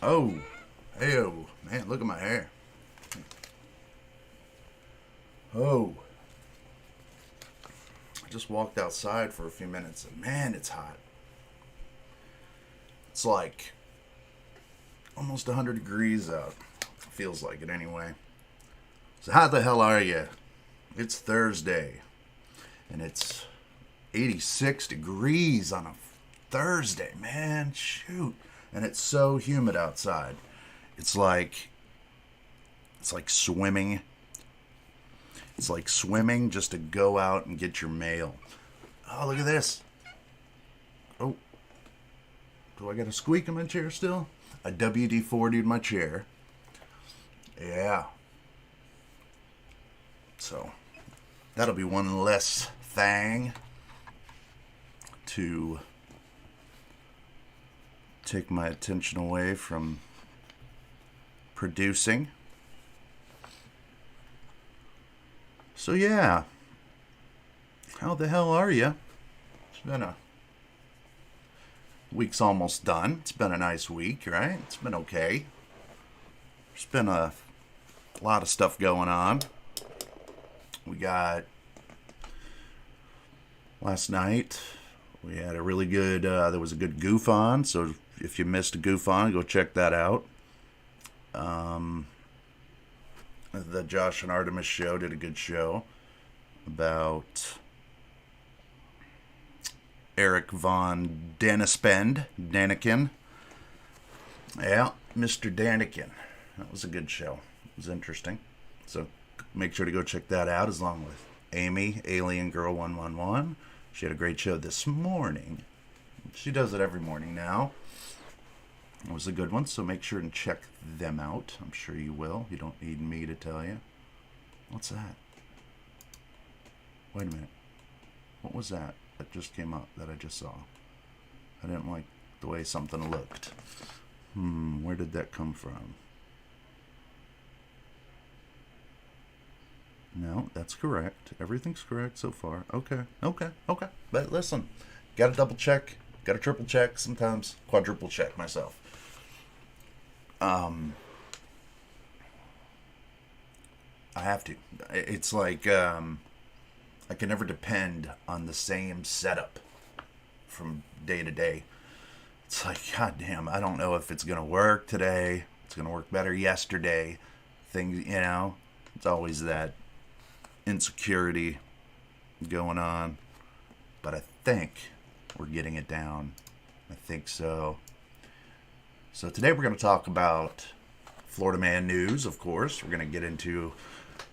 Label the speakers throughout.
Speaker 1: Oh, hey-oh, man, look at my hair. Oh, I just walked outside for a few minutes and man, it's hot. It's like almost 100 degrees out. Feels like it anyway. So how the hell are you? It's Thursday and it's 86 degrees on a Thursday, man, shoot. And it's so humid outside. It's like swimming. It's like swimming just to go out and get your mail. Oh, look at this. Oh. Do I got a squeak in my chair still? I WD-40'd my chair. Yeah. So, that'll be one less thing to take my attention away from producing. So yeah, how the hell are you? It's been week's almost done. It's been a nice week, right? It's been okay. There's been a lot of stuff going on. We got last night. We had a really good, there was a good goof on, so if you missed a goof on, go check that out. The Josh and Artemis show did a good show about Eric von Daniken. Yeah, Mr. Daniken. That was a good show. It was interesting. So make sure to go check that out, as long with Amy, Alien Girl 111. She had a great show this morning. She does it every morning now. It was a good one, so make sure and check them out. I'm sure you will. You don't need me to tell you. What's that? Wait a minute. What was that just came up that I just saw? I didn't like the way something looked. Where did that come from? No, that's correct. Everything's correct so far. Okay. But listen, gotta double check, gotta triple check, sometimes quadruple check myself. I have to. It's like, I can never depend on the same setup from day to day. It's like, goddamn, I don't know if it's gonna work today. It's gonna work better yesterday. Things, it's always that insecurity going on, but I think we're getting it down. I think so. So today we're going to talk about Florida Man news, of course. We're going to get into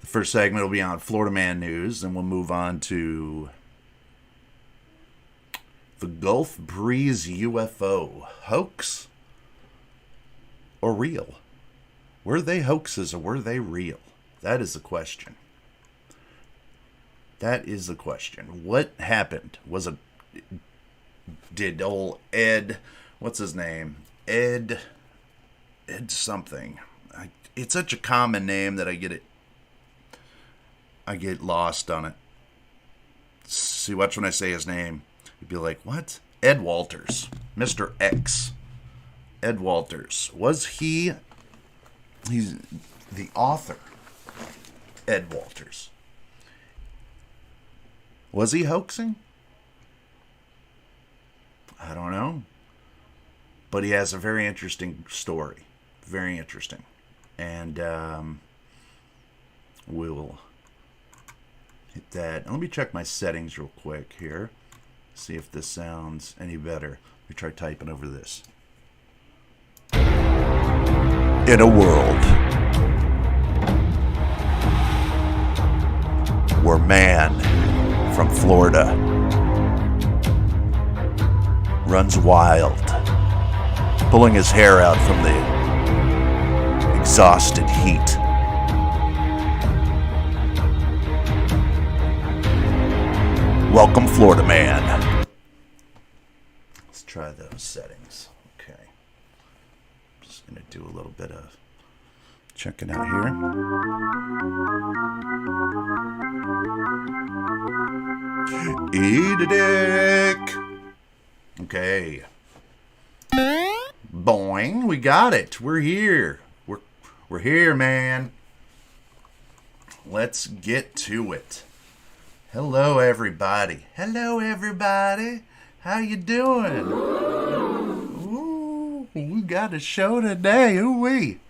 Speaker 1: the first segment will be on Florida Man news, then we'll move on to the Gulf Breeze UFO hoax or real. Were they hoaxes or were they real? That is the question. That is the question. What happened? Did old Ed, what's his name? Ed something. It's such a common name that I get lost on it. See, watch when I say his name. You'd be like, what? Ed Walters. Mr. X. Ed Walters. He's the author. Ed Walters. Was he hoaxing? I don't know. But he has a very interesting story. Very interesting. And we'll hit that. Let me check my settings real quick here. See if this sounds any better. Let me try typing over this. In a world where man from Florida runs wild pulling his hair out from the exhausted heat. Welcome, Florida man. Let's try those settings. Okay. Just going to do a little bit of checking out here. Eat a dick. Okay. Boing. We got it. We're here. We're here, man. Let's get to it. Hello, everybody. Hello, everybody. How you doing? Ooh, we got a show today. Ooh-wee.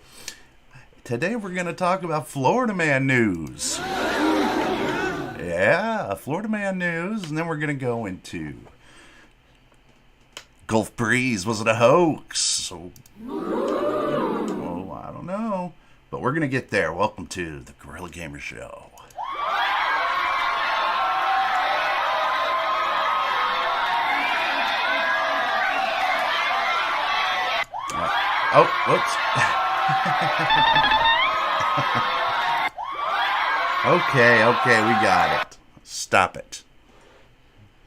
Speaker 1: Today we're going to talk about Florida Man news. Yeah, Florida Man news. And then we're going to go into Gulf Breeze. Was it a hoax? Oh, I don't know. But we're going to get there. Welcome to the Guerrilla Gamer Show. Oh, whoops. Okay, we got it. Stop it.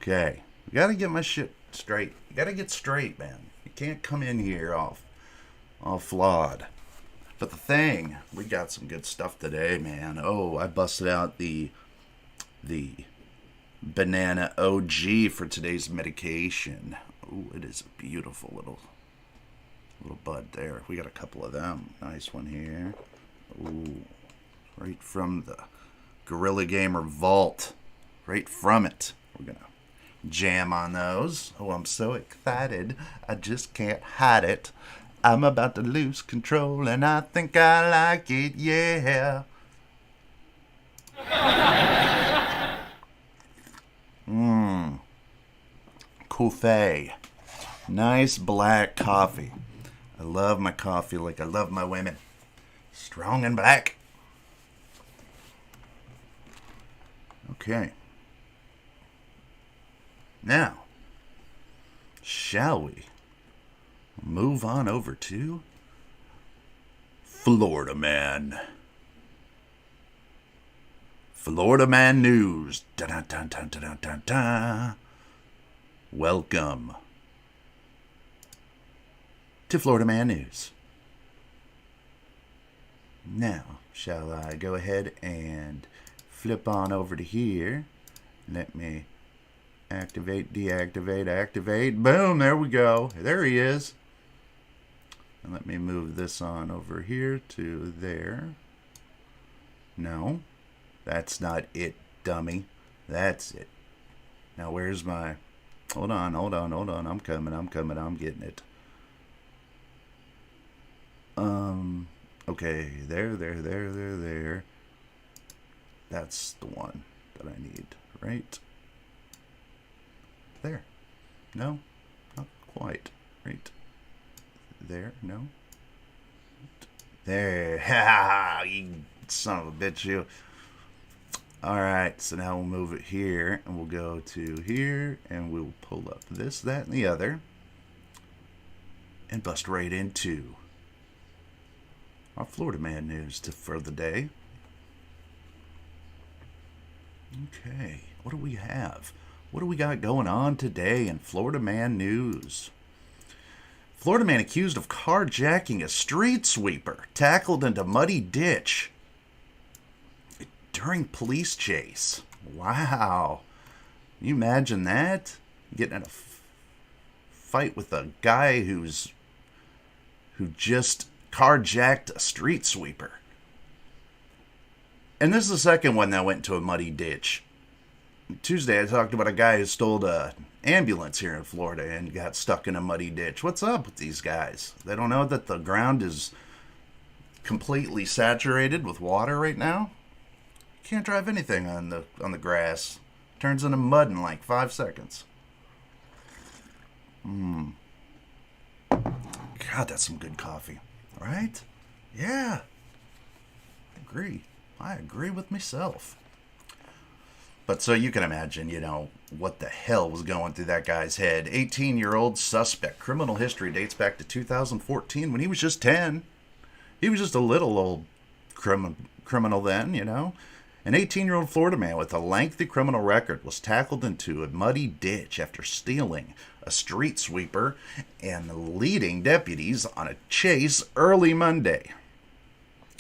Speaker 1: Okay. We got to get my shit straight. You got to get straight, man. You can't come in here all flawed. But the thing, we got some good stuff today, man. Oh, I busted out the banana OG for today's medication. Oh, it is a beautiful little bud there. We got a couple of them. Nice one here. Ooh, right from the Guerrilla Gamer vault. Right from it. We're gonna jam on those. Oh, I'm so excited. I just can't hide it. I'm about to lose control and I think I like it, yeah. Coffee. Nice black coffee. I love my coffee like I love my women. Strong and black. Okay. Now, shall we move on over to Florida Man? Florida Man news. Da-da-da-da-da-da-da. Welcome to Florida Man news. Now, shall I go ahead and flip on over to here? Let me activate, deactivate, activate. Boom, there we go. There he is. And let me move this on over here to there. No, that's not it, dummy. That's it. Now, where's my... Hold on. I'm coming. I'm getting it. Okay, there. That's the one that I need, right? There. No, not quite. Right there. No. There. Ha! You son of a bitch, you. All right. So now we'll move it here, and we'll go to here, and we'll pull up this, that, and the other, and bust right into our Florida Man news for the day. Okay, what do we have? What do we got going on today in Florida Man news? Florida man accused of carjacking a street sweeper tackled into muddy ditch during police chase. Wow. Can you imagine that? Getting in a fight with a guy who just carjacked a street sweeper. And this is the second one that went into a muddy ditch. Tuesday, I talked about a guy who stole an ambulance here in Florida and got stuck in a muddy ditch. What's up with these guys? They don't know that the ground is completely saturated with water right now? You can't drive anything on the grass. Turns into mud in like 5 seconds. God, that's some good coffee. Right? Yeah. I agree with myself. But so you can imagine, what the hell was going through that guy's head. 18-year-old suspect. Criminal history dates back to 2014 when he was just 10. He was just a little old criminal then, you know. An 18-year-old Florida man with a lengthy criminal record was tackled into a muddy ditch after stealing a street sweeper and leading deputies on a chase early Monday.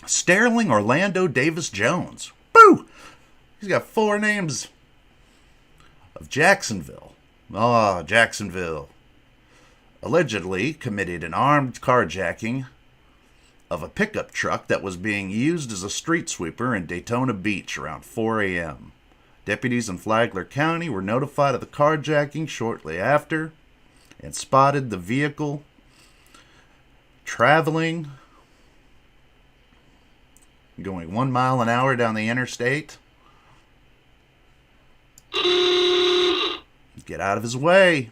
Speaker 1: Sterling Orlando Davis Jones. Boo! He's got 4 names. Of Jacksonville. Jacksonville. Allegedly committed an armed carjacking of a pickup truck that was being used as a street sweeper in Daytona Beach around 4 a.m. Deputies in Flagler County were notified of the carjacking shortly after and spotted the vehicle traveling, going 1 mile an hour down the interstate. Get out of his way.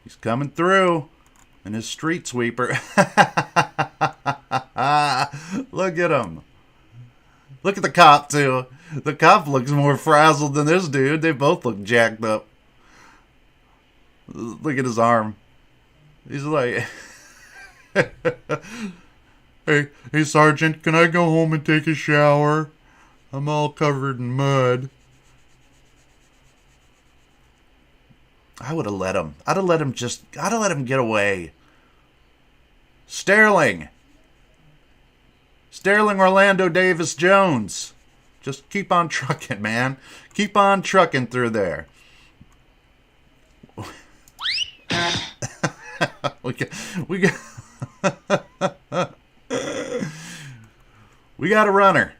Speaker 1: He's coming through in his street sweeper. Look at him. Look at the cop, too. The cop looks more frazzled than this dude. They both look jacked up. Look at his arm. He's like, hey, Sergeant, can I go home and take a shower? I'm all covered in mud. I would have let him. I'd have let him get away. Sterling Orlando Davis Jones. Just keep on trucking, man. Keep on trucking through there. we got a runner.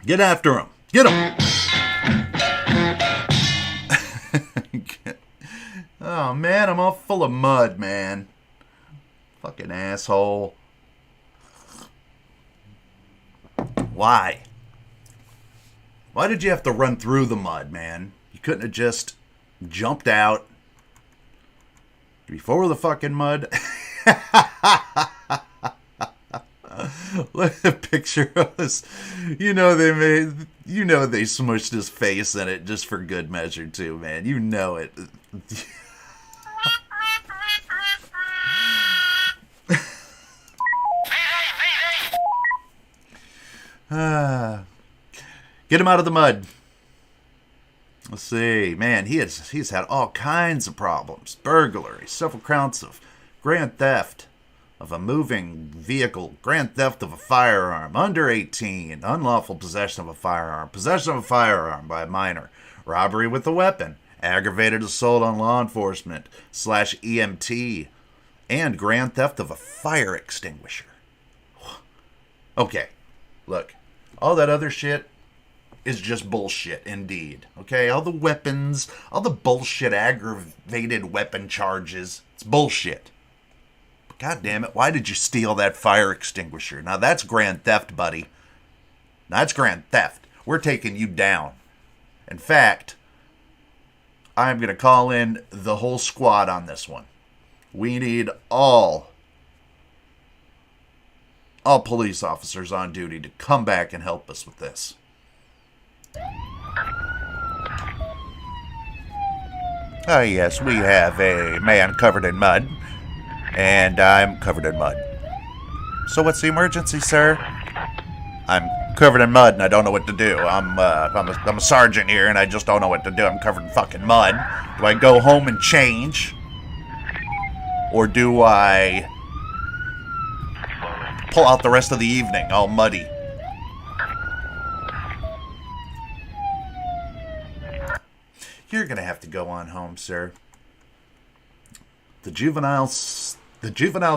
Speaker 1: Get after him. Get him. Oh, man, I'm all full of mud, man. Fucking asshole. Why? Why did you have to run through the mud, man? You couldn't have just jumped out before the fucking mud. Look at the picture of this. They smushed his face in it just for good measure, too, man. You know it. Get him out of the mud. Let's see. Man, he's had all kinds of problems. Burglary, several counts of grand theft of a moving vehicle, grand theft of a firearm, under 18, unlawful possession of a firearm, possession of a firearm by a minor, robbery with a weapon, aggravated assault on law enforcement / EMT, and grand theft of a fire extinguisher. Okay, look, all that other shit is just bullshit indeed. Okay, all the weapons, all the bullshit aggravated weapon charges, it's bullshit. But God damn it, why did you steal that fire extinguisher? Now that's grand theft, buddy. That's grand theft. We're taking you down. In fact, I'm going to call in the whole squad on this one. We need all police officers on duty to come back and help us with this. Yes, we have a man covered in mud, and I'm covered in mud. So what's the emergency, sir? I'm covered in mud and I don't know what to do. I'm a sergeant here and I just don't know what to do. I'm covered in fucking mud. Do I go home and change? Or do I pull out the rest of the evening all muddy? You're going to have to go on home, sir. The juvenile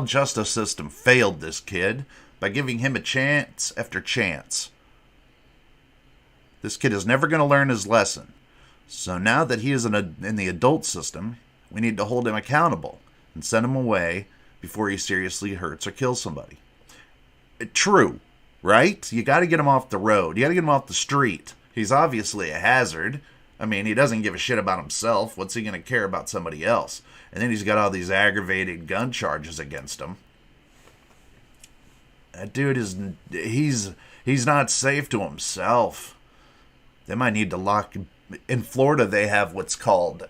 Speaker 1: justice system failed this kid by giving him a chance after chance. This kid is never going to learn his lesson. So now that he is in the adult system, we need to hold him accountable and send him away before he seriously hurts or kills somebody. True, right? You got to get him off the road. You got to get him off the street. He's obviously a hazard. I mean, he doesn't give a shit about himself. What's he going to care about somebody else? And then he's got all these aggravated gun charges against him. That dude he's not safe to himself. They might need to lock in Florida, they have what's called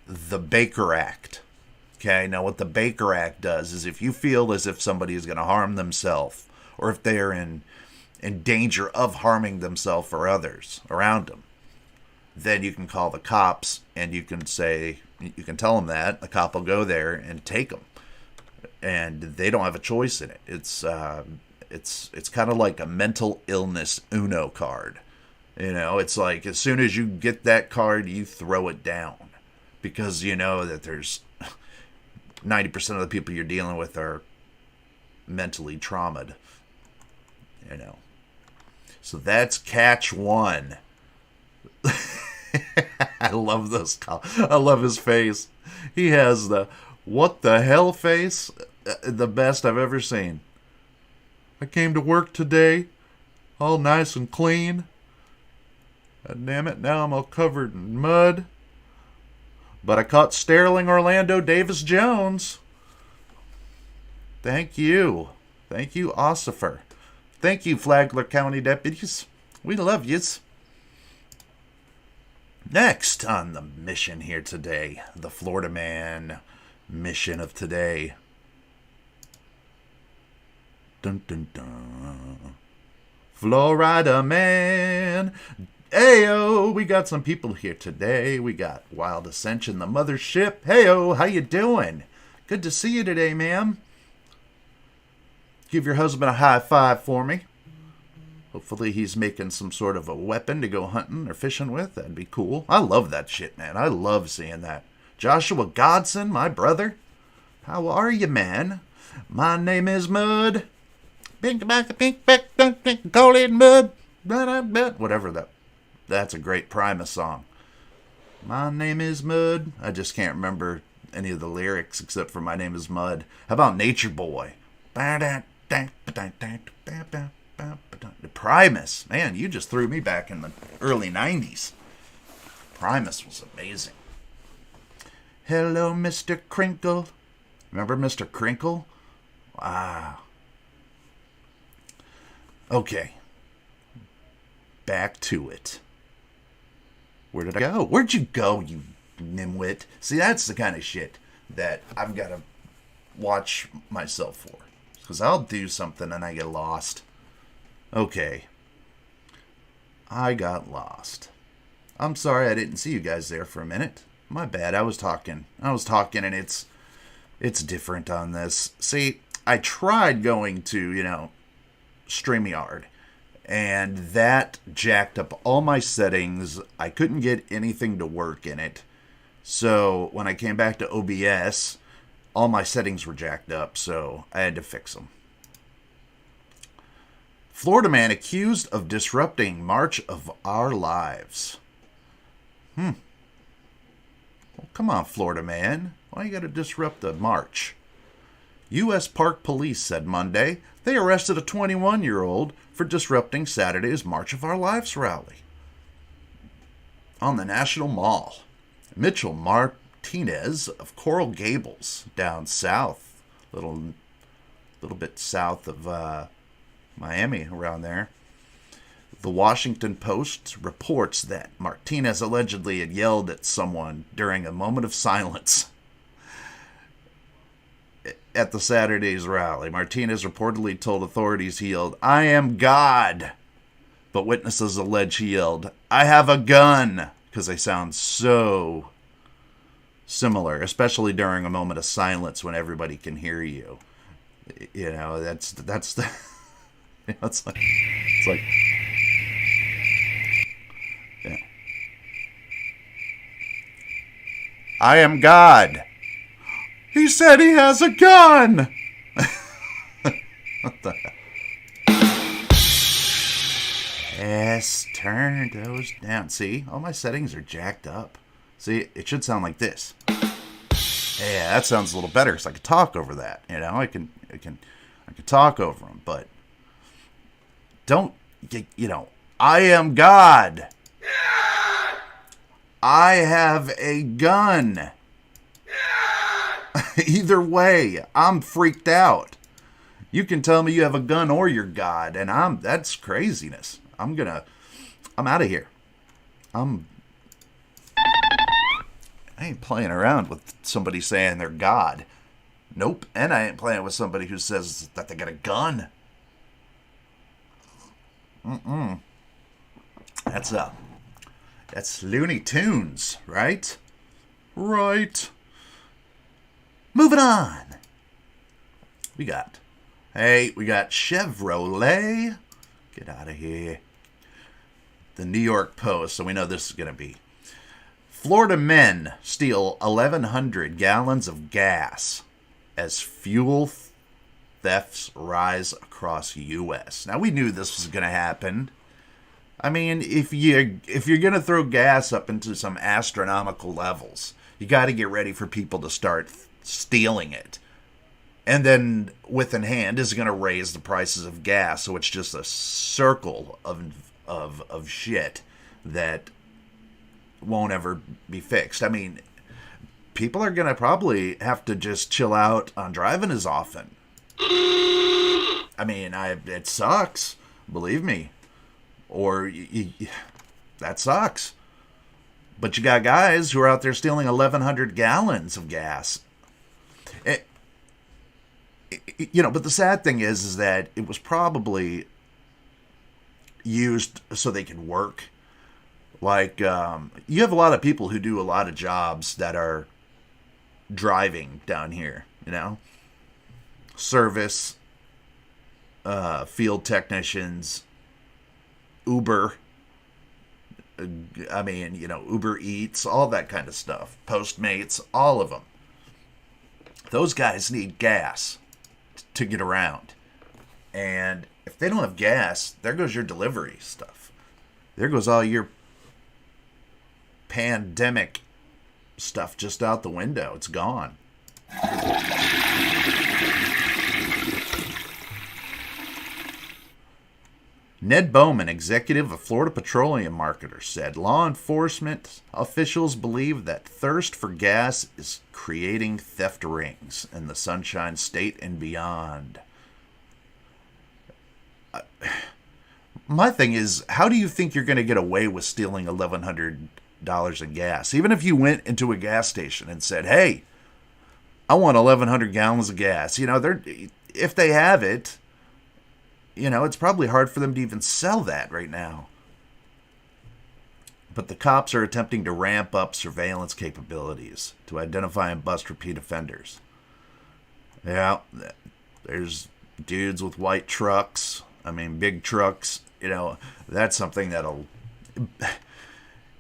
Speaker 1: the Baker Act. Okay, now what the Baker Act does is if you feel as if somebody is going to harm themselves, or if they are in danger of harming themselves or others around them, then you can call the cops and you can tell them that. The cop will go there and take them, and they don't have a choice in it. It's kind of like a mental illness Uno card. It's like as soon as you get that card, you throw it down, because you know that there's 90% of the people you're dealing with are mentally traumatized. So that's catch one. I love this. I love his face. He has the what the hell face, the best I've ever seen. I came to work today, all nice and clean. God damn it, now I'm all covered in mud. But I caught Sterling Orlando Davis Jones. Thank you. Thank you, Ossifer. Thank you, Flagler County deputies. We love yous. Next on the mission here today, the Florida Man mission of today. Dun dun dun. Florida Man. Heyo, we got some people here today. We got Wild Ascension, the mothership. Heyo, how you doing? Good to see you today, ma'am. Give your husband a high five for me. Hopefully he's making some sort of a weapon to go hunting or fishing with. That'd be cool. I love that shit, man. I love seeing that. Joshua Godson, my brother. How are you, man? My name is Mud. Pink back, pink back, call it Mud. Whatever that. That's a great Primus song. My name is Mud. I just can't remember any of the lyrics except for My Name is Mud. How about Nature Boy? The Primus. Man, you just threw me back in the early 90s. Primus was amazing. Hello, Mr. Crinkle. Remember Mr. Crinkle? Wow. Okay. Back to it. Where did I go? Where'd you go, you nimwit? See, that's the kind of shit that I've got to watch myself for. Because I'll do something and I get lost. Okay. I got lost. I'm sorry I didn't see you guys there for a minute. My bad. I was talking and it's different on this. See, I tried going to, StreamYard. And that jacked up all my settings. I couldn't get anything to work in it. So when I came back to OBS, all my settings were jacked up, so I had to fix them. Florida man accused of disrupting March of Our Lives. Well, come on, Florida man. Why you gotta disrupt the march? U.S. Park Police said Monday they arrested a 21-year-old for disrupting Saturday's March of Our Lives rally on the National Mall. Mitchell Martinez of Coral Gables, down south, little bit south of Miami, around there. The Washington Post reports that Martinez allegedly had yelled at someone during a moment of silence at the Saturday's rally. Martinez reportedly told authorities he yelled, "I am God." But witnesses allege he yelled, "I have a gun," because they sound so similar, especially during a moment of silence when everybody can hear you. That's the... it's like... Yeah. I am God. He said he has a gun! What the hell? Yes, turn those down. See, all my settings are jacked up. See, it should sound like this. Yeah, that sounds a little better because I could talk over that. I can talk over them, but don't, I am God. I have a gun. Either way, I'm freaked out. You can tell me you have a gun or you're God, and that's craziness. I'm out of here. I'm I ain't playing around with somebody saying they're God. Nope. And I ain't playing with somebody who says that they got a gun. That's Looney Tunes, right? Right. Moving on. We got Chevrolet. Get out of here. The New York Post, so we know this is going to be. Florida men steal 1,100 gallons of gas as fuel thefts rise across U.S. Now, we knew this was going to happen. I mean, if you're going to throw gas up into some astronomical levels, you got to get ready for people to start stealing it. And then, with in hand, is going to raise the prices of gas. So it's just a circle of shit that won't ever be fixed. I mean, people are going to probably have to just chill out on driving as often. I mean, it sucks. Believe me. Or that sucks. But you got guys who are out there stealing 1,100 gallons of gas. But the sad thing is that it was probably used so they could work. Like, you have a lot of people who do a lot of jobs that are driving down here, Service, field technicians, Uber. Uber Eats, all that kind of stuff. Postmates, all of them. Those guys need gas to get around. And if they don't have gas, there goes your delivery stuff. There goes all your pandemic stuff just out the window. It's gone. Ned Bowman, executive of Florida Petroleum Marketer, said law enforcement officials believe that thirst for gas is creating theft rings in the Sunshine State and beyond. My thing is, how do you think you're going to get away with stealing $1,100 in gas? Even if you went into a gas station and said, hey, I want 1,100 gallons of gas. If they have it, it's probably hard for them to even sell that right now. But the cops are attempting to ramp up surveillance capabilities to identify and bust repeat offenders. Yeah, there's dudes with white trucks. Big trucks. That's something that'll...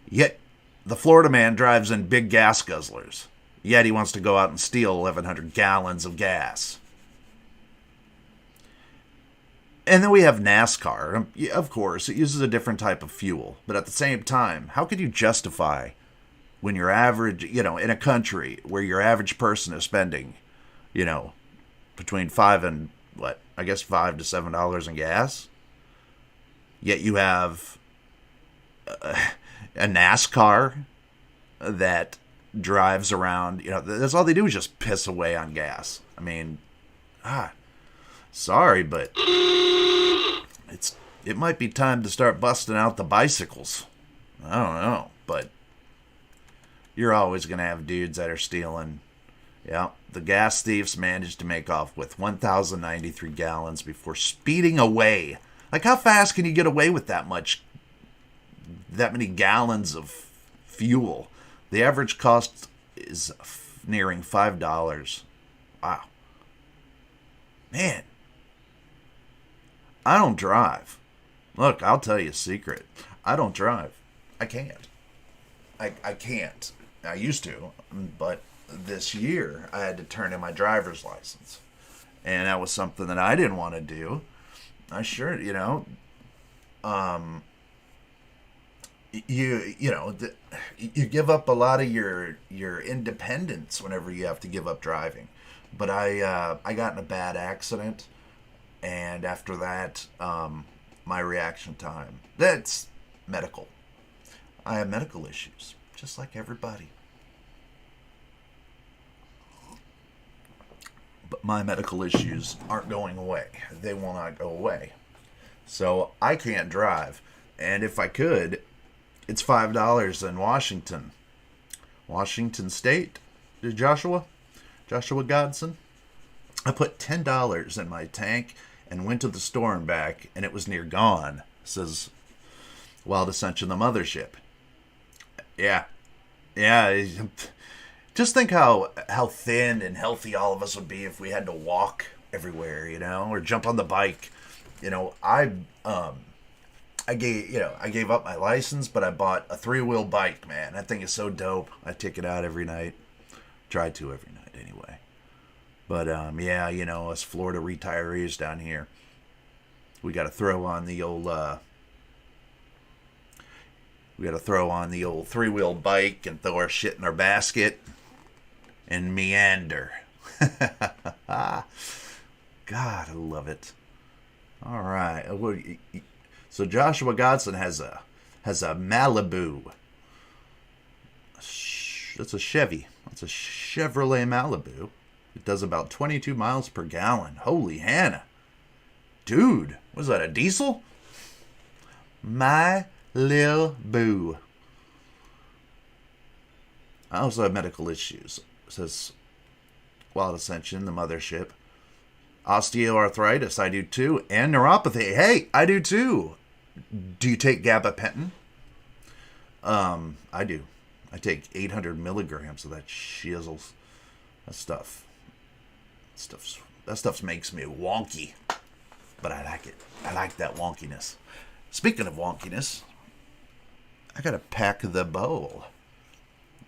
Speaker 1: Yet, the Florida man drives in big gas guzzlers. Yet he wants to go out and steal 1,100 gallons of gas. And then we have NASCAR. Of course, it uses a different type of fuel. But at the same time, how could you justify when your average, in a country where your average person is spending, between $5 to $7 in gas? Yet you have a NASCAR that drives around, that's all they do is just piss away on gas. Sorry, but it might be time to start busting out the bicycles. I don't know, but you're always going to have dudes that are stealing. Yeah, the gas thieves managed to make off with 1,093 gallons before speeding away. Like, how fast can you get away with that many gallons of fuel? The average cost is nearing $5. Wow. Man. I don't drive. Look, I'll tell you a secret. I don't drive. I can't. I can't. I used to, but this year I had to turn in my driver's license. And that was something that I didn't want to do. I sure, you give up a lot of your independence whenever you have to give up driving. But I got in a bad accident. And after that, my reaction time, that's medical. I have medical issues, just like everybody. But my medical issues aren't going away. They will not go away. So I can't drive. And if I could, it's $5 in Washington. Washington State, Joshua Godson. I put $10 in my tank and went to the store and back, and it was near gone, says Wild Ascension, the mothership. Yeah. Just think how thin and healthy all of us would be if we had to walk everywhere, or jump on the bike. I gave up my license, but I bought a 3-wheel bike, man. That thing is so dope. I take it out every night. Try to every night anyway. But us Florida retirees down here, we got to throw on the old 3-wheel bike and throw our shit in our basket and meander. God, I love it. All right. So Joshua Godson has a Malibu. It's a Chevy. It's a Chevrolet Malibu. It does about 22 miles per gallon. Holy Hannah. Dude, was that a diesel? My lil boo. I also have medical issues, says Wild Ascension, the mothership. Osteoarthritis, I do too. And neuropathy. Hey, I do too. Do you take gabapentin? I do. I take 800 milligrams of that shizzles. That stuff makes me wonky. But I like it. I like that wonkiness. Speaking of wonkiness, I gotta pack the bowl.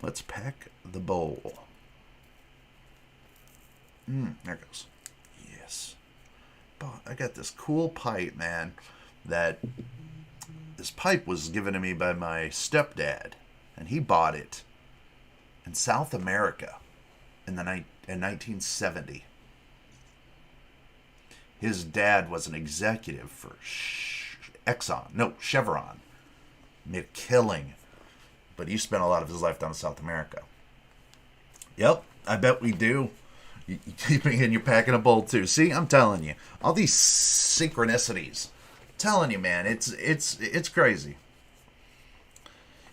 Speaker 1: Let's pack the bowl. There it goes. Yes. But I got this cool pipe, man. This pipe was given to me by my stepdad, and he bought it in South America in 1970. His dad was an executive for Chevron. Made a killing, but he spent a lot of his life down in South America. Yep, I bet we do. And you're packing a bowl too. See, I'm telling you, all these synchronicities. I'm telling you, man, it's crazy.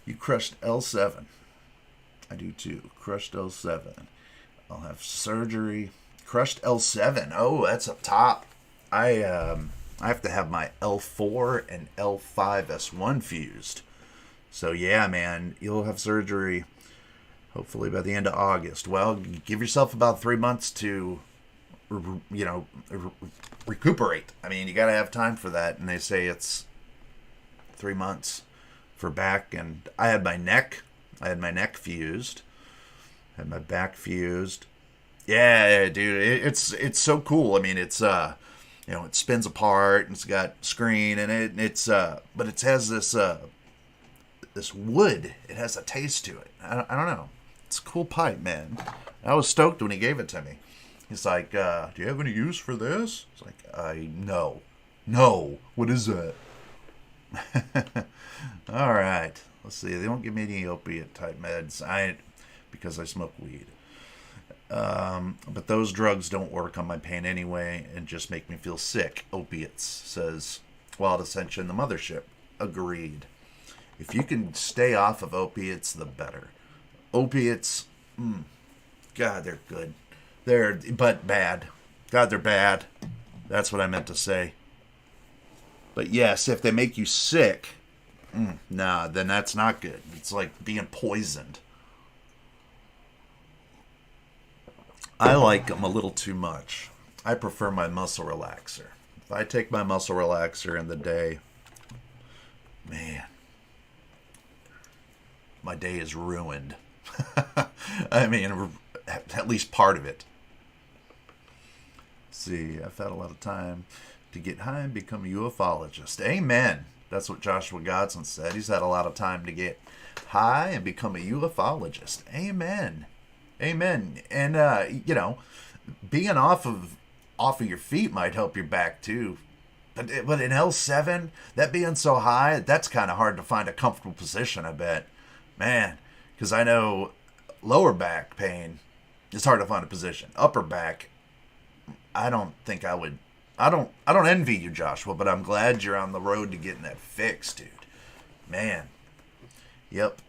Speaker 1: You crushed L7. I do too. Crushed L7. I'll have surgery. Crushed L7. Oh, that's up top. I have to have my L4 and L5S1 fused. So yeah, man, you'll have surgery hopefully by the end of August. Well, give yourself about 3 months to, recuperate. I mean, you got to have time for that. And they say it's 3 months for back. And I had my neck fused. Had my back fused. Yeah, dude, it's so cool. I mean, it's it spins apart and it's got screen in it, and but it has this wood. It has a taste to it. I don't know. It's a cool pipe, man. I was stoked when he gave it to me. He's like, "Do you have any use for this?" It's like, no. What is that? All right. Let's see. They don't give me any opiate type meds. Because I smoke weed. But those drugs don't work on my pain anyway and just make me feel sick. Opiates, says Wild Ascension, the mothership. Agreed. If you can stay off of opiates, the better. Opiates, God, they're good. But bad. God, they're bad. That's what I meant to say. But yes, if they make you sick, nah, then that's not good. It's like being poisoned. I like them a little too much. I prefer my muscle relaxer. If I take my muscle relaxer in the day, man, my day is ruined. I mean, at least part of it. Let's see, I've had a lot of time to get high and become a ufologist. Amen. That's what Joshua Godson said. He's had a lot of time to get high and become a ufologist. Amen. Amen. And being off of your feet might help your back too. But in L7, that being so high, that's kind of hard to find a comfortable position, I bet. Man, because I know lower back pain, it's hard to find a position. Upper back, I don't think I would. I don't envy you, Joshua, but I'm glad you're on the road to getting that fixed, dude. Man. Yep.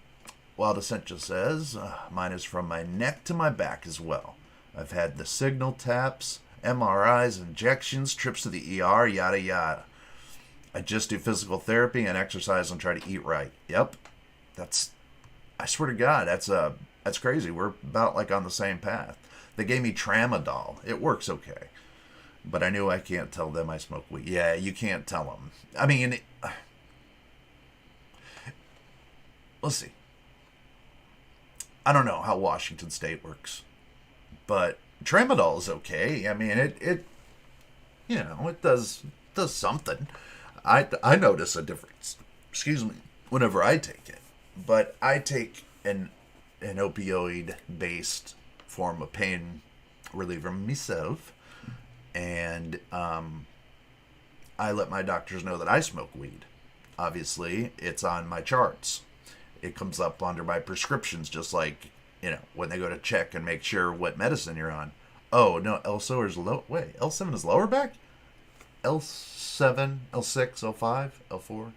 Speaker 1: Wild Essential says, mine is from my neck to my back as well. I've had the signal taps, MRIs, injections, trips to the ER, yada yada. I just do physical therapy and exercise and try to eat right. Yep. I swear to God, that's crazy. We're about like on the same path. They gave me tramadol. It works okay. But I knew I can't tell them I smoke weed. Yeah, you can't tell them. I mean, let's see. I don't know how Washington State works, but tramadol is okay. I mean, it does something. I notice a difference. Excuse me, whenever I take it, but I take an opioid based form of pain reliever myself, and I let my doctors know that I smoke weed. Obviously, it's on my charts. It comes up under my prescriptions, just like, when they go to check and make sure what medicine you're on. Oh, no, L7 is L7 is lower back? L7, L6, L5, L4?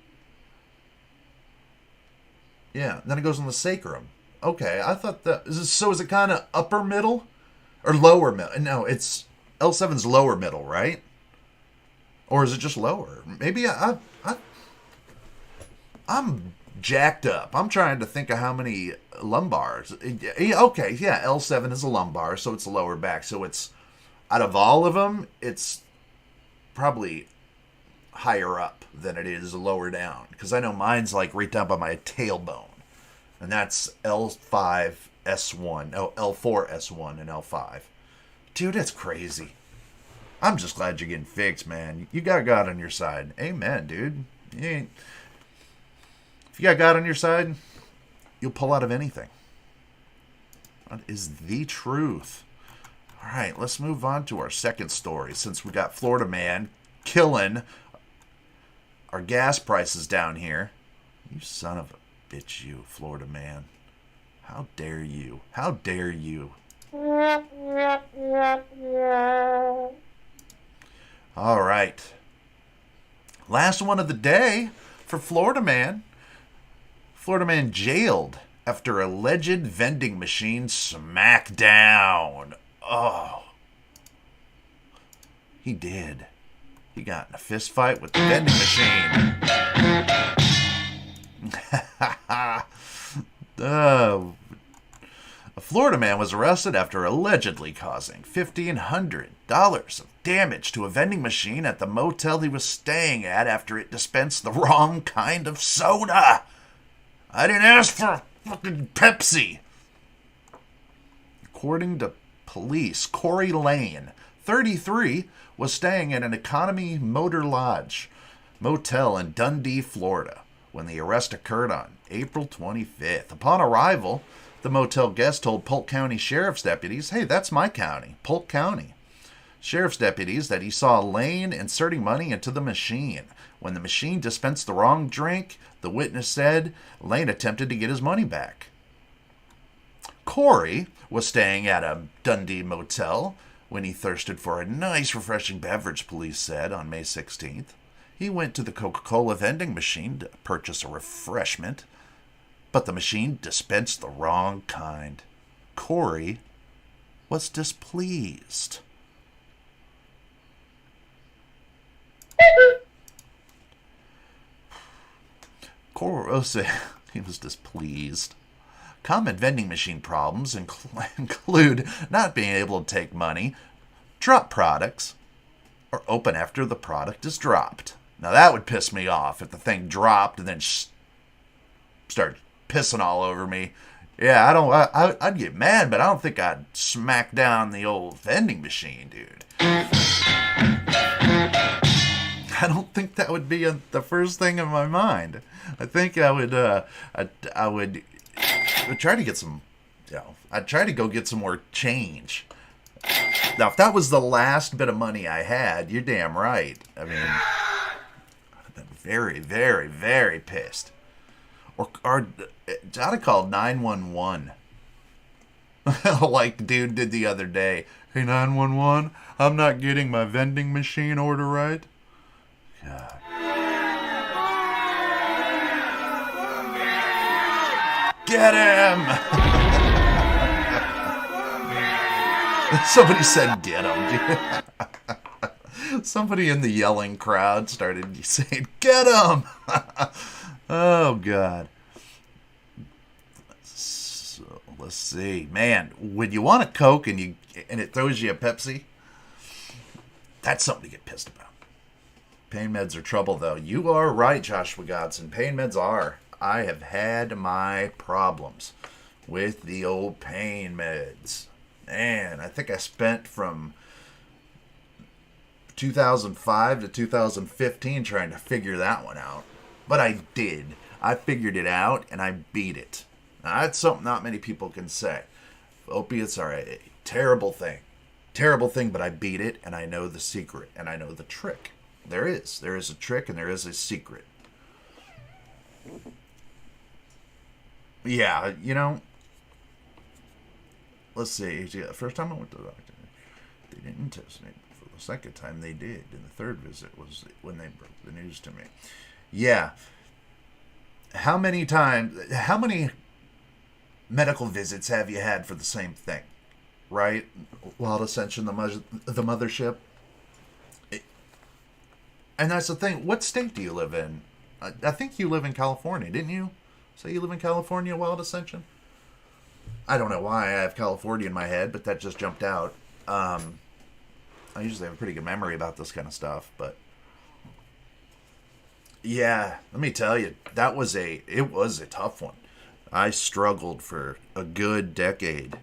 Speaker 1: Yeah, then it goes on the sacrum. Okay, I thought that... Is it kind of upper middle? Or lower middle? No, it's... L7's lower middle, right? Or is it just lower? Maybe I'm jacked up. I'm trying to think of how many lumbars. Okay, yeah, L7 is a lumbar, so it's a lower back. So it's... Out of all of them, it's probably higher up than it is lower down. Because I know mine's like right down by my tailbone. And that's L5, S1. Oh, L4, S1, and L5. Dude, that's crazy. I'm just glad you're getting fixed, man. You got God on your side. Amen, dude. If you got God on your side, you'll pull out of anything. That is the truth. All right, let's move on to our second story. Since we got Florida man killing our gas prices down here. You son of a bitch, you, Florida man. How dare you? How dare you? All right. Last one of the day for Florida man. Florida man jailed after alleged vending machine smackdown. Oh. He did. He got in a fist fight with the vending machine. A Florida man was arrested after allegedly causing $1,500 of damage to a vending machine at the motel he was staying at after it dispensed the wrong kind of soda. I didn't ask for fucking Pepsi. According to police, Corey Lane, 33, was staying at an Economy Motor Lodge motel in Dundee, Florida, when the arrest occurred on April 25th. Upon arrival, the motel guest told Polk County Sheriff's deputies, hey, that's my county, Polk County Sheriff's deputies, that he saw Lane inserting money into the machine. When the machine dispensed the wrong drink, the witness said Lane attempted to get his money back. Corey was staying at a Dundee motel when he thirsted for a nice, refreshing beverage, police said on May 16th. He went to the Coca-Cola vending machine to purchase a refreshment, but the machine dispensed the wrong kind. Corey was displeased. He was displeased. Common vending machine problems include not being able to take money, drop products, or open after the product is dropped. Now that would piss me off if the thing dropped and then started pissing all over me. Yeah, I'd get mad, but I don't think I'd smack down the old vending machine, dude. I don't think that would be the first thing in my mind. I think I would try to get some, I'd try to go get some more change. Now, if that was the last bit of money I had, you're damn right. I mean, I'd have been very, very, very pissed. Or I'd have called 911. Like dude did the other day. Hey, 911, I'm not getting my vending machine order right. God. Get him! Somebody said, get him. Somebody in the yelling crowd started saying, get him! Oh, God. So, let's see. Man, when you want a Coke and it throws you a Pepsi, that's something to get pissed about. Pain meds are trouble, though. You are right, Joshua Godson. Pain meds are. I have had my problems with the old pain meds. Man, I think I spent from 2005 to 2015 trying to figure that one out. But I did. I figured it out, and I beat it. Now, that's something not many people can say. Opiates are a terrible thing. Terrible thing, but I beat it, and I know the secret, and I know the trick. There is a trick, and there is a secret. Yeah, let's see. The first time I went to the doctor, they didn't test me. For the second time, they did. And the third visit was when they broke the news to me. Yeah. How many medical visits have you had for the same thing? Right? Wild Ascension, the mothership. And that's the thing. What state do you live in? I think you live in California, didn't you? Say you live in California, Wild Ascension? I don't know why I have California in my head, but that just jumped out. I usually have a pretty good memory about this kind of stuff, but yeah, let me tell you, it was a tough one. I struggled for a good decade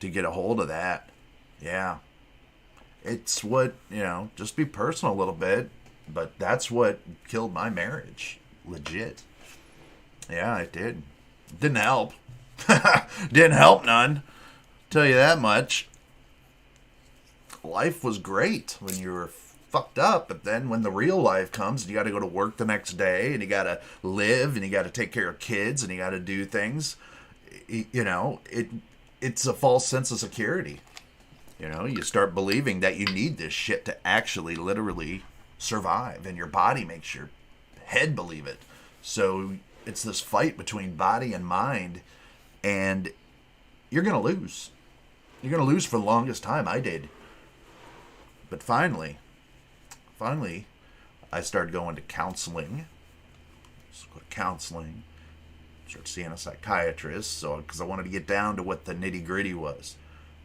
Speaker 1: to get a hold of that. Yeah. It's what, just be personal a little bit, but that's what killed my marriage. Legit. Yeah, it did. Didn't help. Didn't help none. Tell you that much. Life was great when you were fucked up, but then when the real life comes and you got to go to work the next day and you got to live and you got to take care of kids and you got to do things, it's a false sense of security. You start believing that you need this shit to actually literally survive, and your body makes your head believe it. So it's this fight between body and mind, and you're going to lose. You're going to lose for the longest time. I did. But finally, I started going to counseling. Started seeing a psychiatrist, because I wanted to get down to what the nitty-gritty was.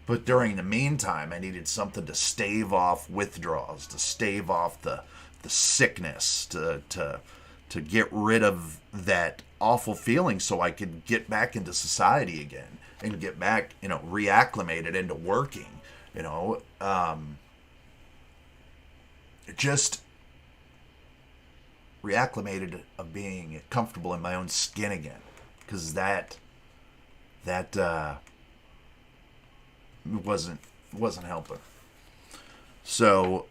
Speaker 1: But during the meantime, I needed something to stave off withdrawals, to stave off the sickness, to get rid of that awful feeling so I could get back into society again and get back, reacclimated into working, just reacclimated of being comfortable in my own skin again, because that wasn't helping. So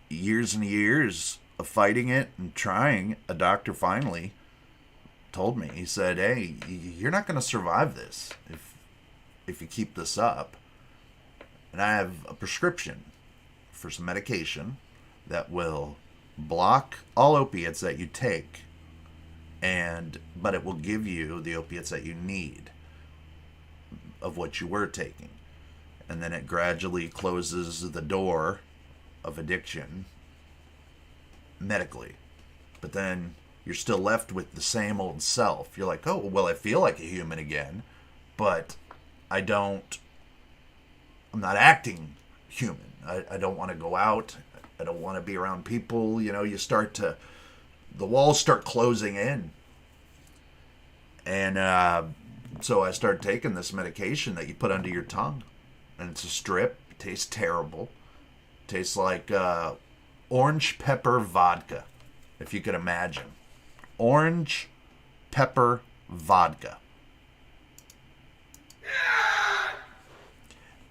Speaker 1: years and years of fighting it and trying, a doctor finally told me, he said, hey, you're not going to survive this if you keep this up. And I have a prescription for some medication that will block all opiates that you take, but it will give you the opiates that you need of what you were taking. And then it gradually closes the door of addiction medically. But then you're still left with the same old self. You're like, oh, well, I feel like a human again, but I'm not acting human. I don't want to go out. I don't want to be around people. The walls start closing in. And so I started taking this medication that you put under your tongue. And it's a strip. It tastes terrible. It tastes like orange pepper vodka, if you could imagine. Orange pepper vodka.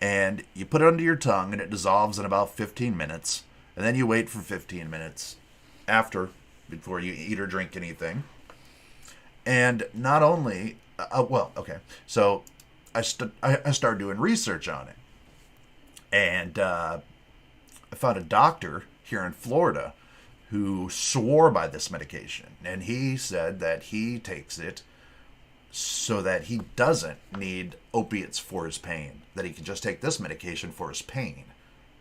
Speaker 1: And you put it under your tongue, and it dissolves in about 15 minutes. And then you wait for 15 minutes before you eat or drink anything. And not only, so I started doing research on it. And I found a doctor here in Florida who swore by this medication. And he said that he takes it so that he doesn't need opiates for his pain, that he can just take this medication for his pain.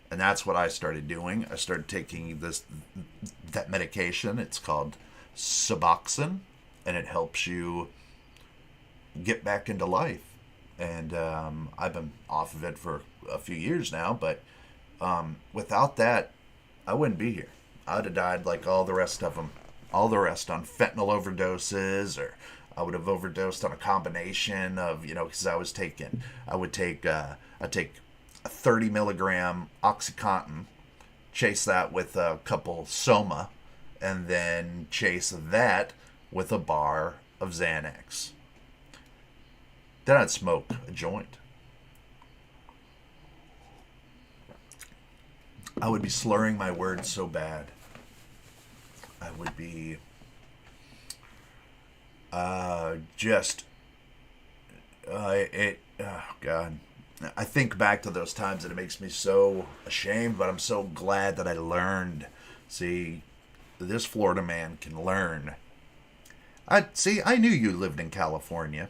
Speaker 1: And that's what I started doing. I started taking that medication. It's called Suboxone, and it helps you get back into life. And I've been off of it for a few years now, but without that, I wouldn't be here. I would have died like all the rest of them. All the rest on fentanyl overdoses, or I would have overdosed on a combination of, because I would take a 30 milligram Oxycontin, chase that with a couple Soma, and then chase that with a bar of Xanax. Then I'd smoke a joint. I would be slurring my words so bad. I would be oh God. I think back to those times and it makes me so ashamed, but I'm so glad that I learned. See, this Florida man can learn. I knew you lived in California.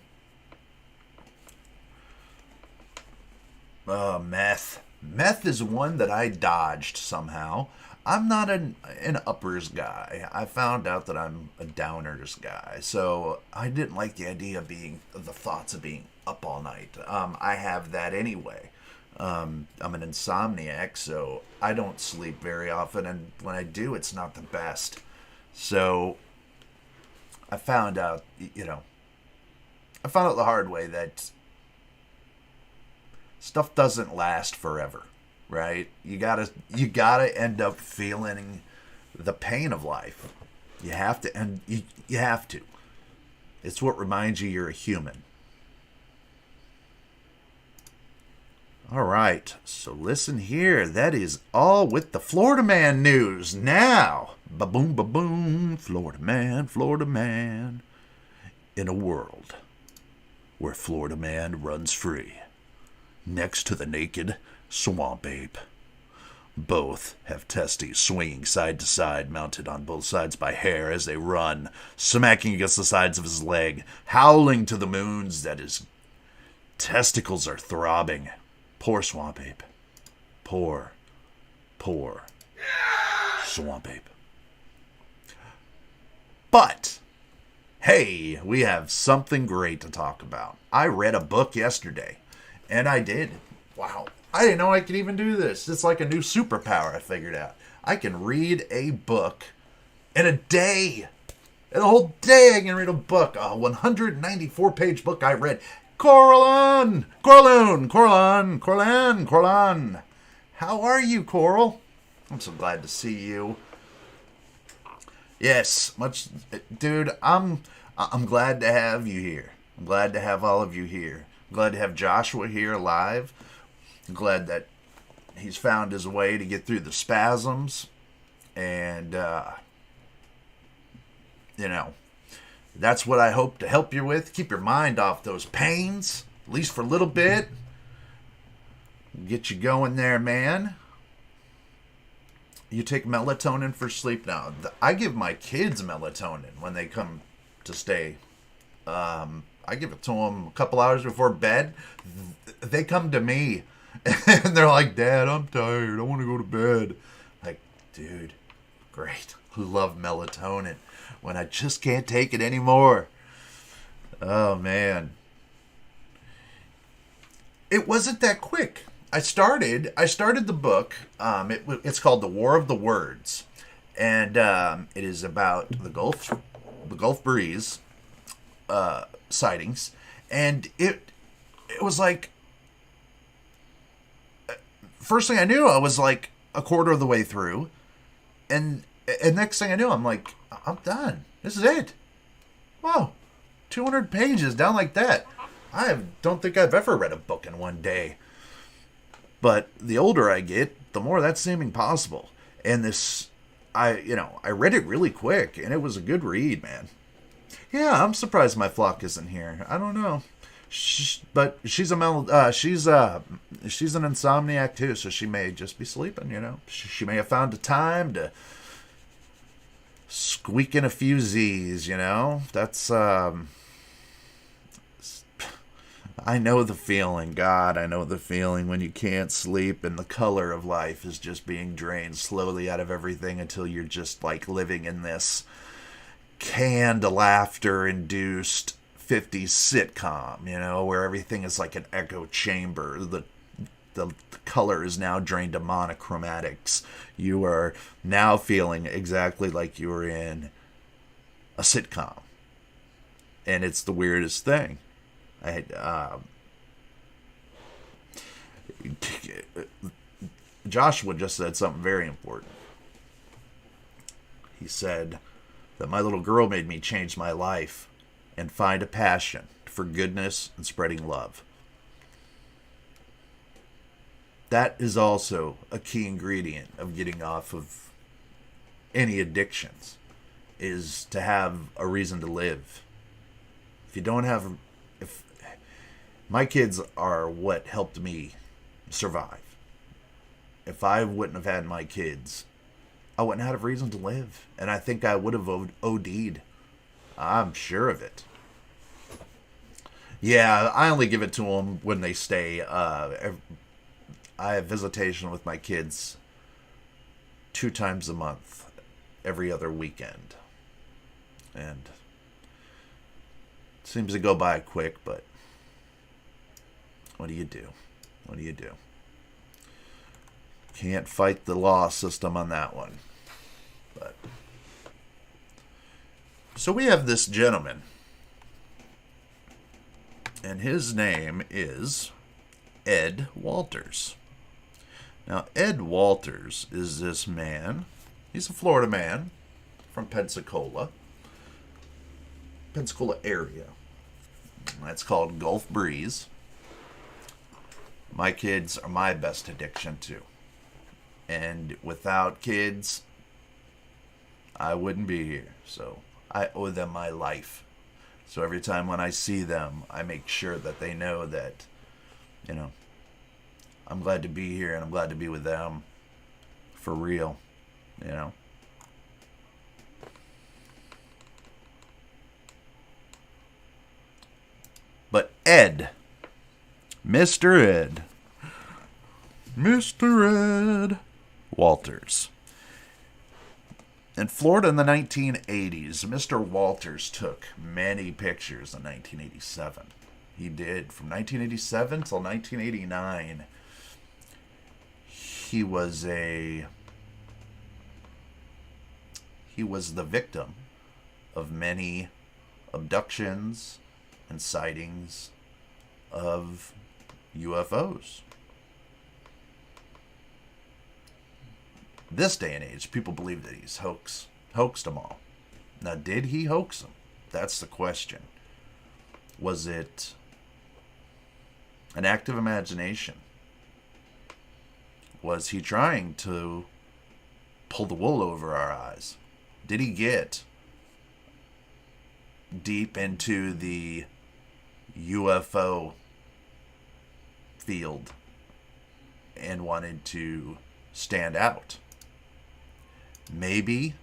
Speaker 1: Meth. Meth is one that I dodged somehow. I'm not an uppers guy. I found out that I'm a downers guy. So I didn't like the idea of the thoughts of being up all night. I have that anyway. I'm an insomniac, so I don't sleep very often. And when I do, it's not the best. So I found out, the hard way that stuff doesn't last forever. Right? You gotta end up feeling the pain of life. You have to, and you have to. It's what reminds you you're a human. All right, so listen here. That is all with the Florida Man news. Now, ba-boom, ba-boom, Florida Man. In a world where Florida Man runs free, next to the naked swamp ape. Both have testes swinging side to side, mounted on both sides by hair as they run, smacking against the sides of his leg, howling to the moons that his testicles are throbbing. Poor swamp ape. Poor swamp ape. But, hey, we have something great to talk about. I read a book yesterday, and I did. Wow. I didn't know I could even do this. It's like a new superpower I figured out. I can read a book in a day. In a whole day I can read a book. A 194-page book I read. Coraline! How are you, Coral? I'm so glad to see you. Yes, dude, I'm glad to have you here. I'm glad to have all of you here. I'm glad to have Joshua here alive. I'm glad that he's found his way to get through the spasms. And, that's what I hope to help you with. Keep your mind off those pains, at least for a little bit. Get you going there, man. You take melatonin for sleep now. I give my kids melatonin when they come to stay. I give it to them a couple hours before bed. They come to me. And they're like, Dad, I'm tired. I want to go to bed. Like, dude, great. Love melatonin when I just can't take it anymore. Oh, man. It wasn't that quick. I started the book. It's called The War of the Words. And it is about the Gulf Breeze sightings. And it was like, first thing I knew, I was like a quarter of the way through. And next thing I knew, I'm like, I'm done. This is it. Wow. 200 pages down like that. I don't think I've ever read a book in one day. But the older I get, the more that's seeming possible. And I read it really quick, and it was a good read, man. Yeah, I'm surprised my flock isn't here. I don't know. But she's an insomniac too, so she may just be sleeping, She may have found a time to squeak in a few Z's, That's I know the feeling, God, I know the feeling when you can't sleep and the color of life is just being drained slowly out of everything until you're just like living in this canned laughter induced 50s sitcom, where everything is like an echo chamber. The color is now drained to monochromatics. You are now feeling exactly like you were in a sitcom. And it's the weirdest thing. Joshua just said something very important. He said that my little girl made me change my life and find a passion for goodness and spreading love. That is also a key ingredient of getting off of any addictions, is to have a reason to live. If my kids are what helped me survive. If I wouldn't have had my kids, I wouldn't have had a reason to live. And I think I would have OD'd. I'm sure of it. Yeah, I only give it to them when they stay. I have visitation with my kids 2 times a month, every other weekend. And it seems to go by quick, but what do you do? What do you do? Can't fight the law system on that one. But so we have this gentleman, and his name is Ed Walters. Now, Ed Walters is this man. He's a Florida man from Pensacola area. That's called Gulf Breeze. My kids are my best addiction too. And without kids, I wouldn't be here. So I owe them my life. So every time when I see them, I make sure that they know that, I'm glad to be here and I'm glad to be with them. For real, But Ed, Mr. Ed Walters. In Florida in the 1980s, Mr. Walters took many pictures in 1987. He did. From 1987 till 1989, he was the victim of many abductions and sightings of UFOs. This day and age, people believe that he's hoaxed them all. Now, did he hoax them? That's the question. Was it an act of imagination? Was he trying to pull the wool over our eyes? Did he get deep into the UFO field and wanted to stand out? Maybe.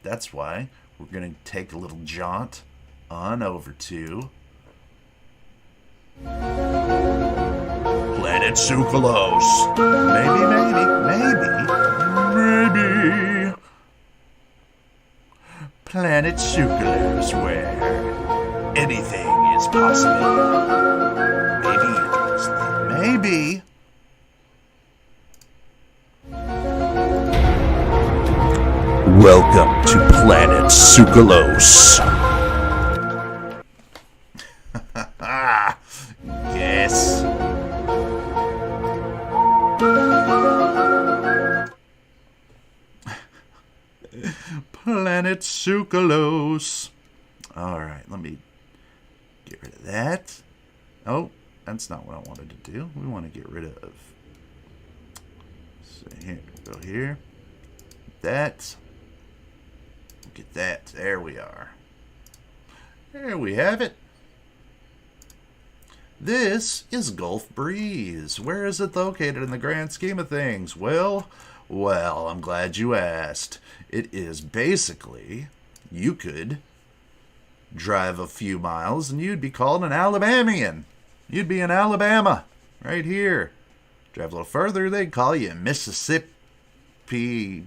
Speaker 1: That's why we're going to take a little jaunt on over to Planet Sukalos. Maybe. Planet Sukalos, where anything is possible. Maybe. Welcome to Planet Sukalos. Yes. Planet Sukalos. Alright, let me get rid of that. Oh, that's not what I wanted to do. We want to get rid of. So here, go here. That. Look at that. There we are. There we have it. This is Gulf Breeze. Where is it located in the grand scheme of things? Well, I'm glad you asked. It is basically, you could Drive a few miles and you'd be called an Alabamian. You'd be in Alabama, right here. Drive a little further, they'd call you Mississippi.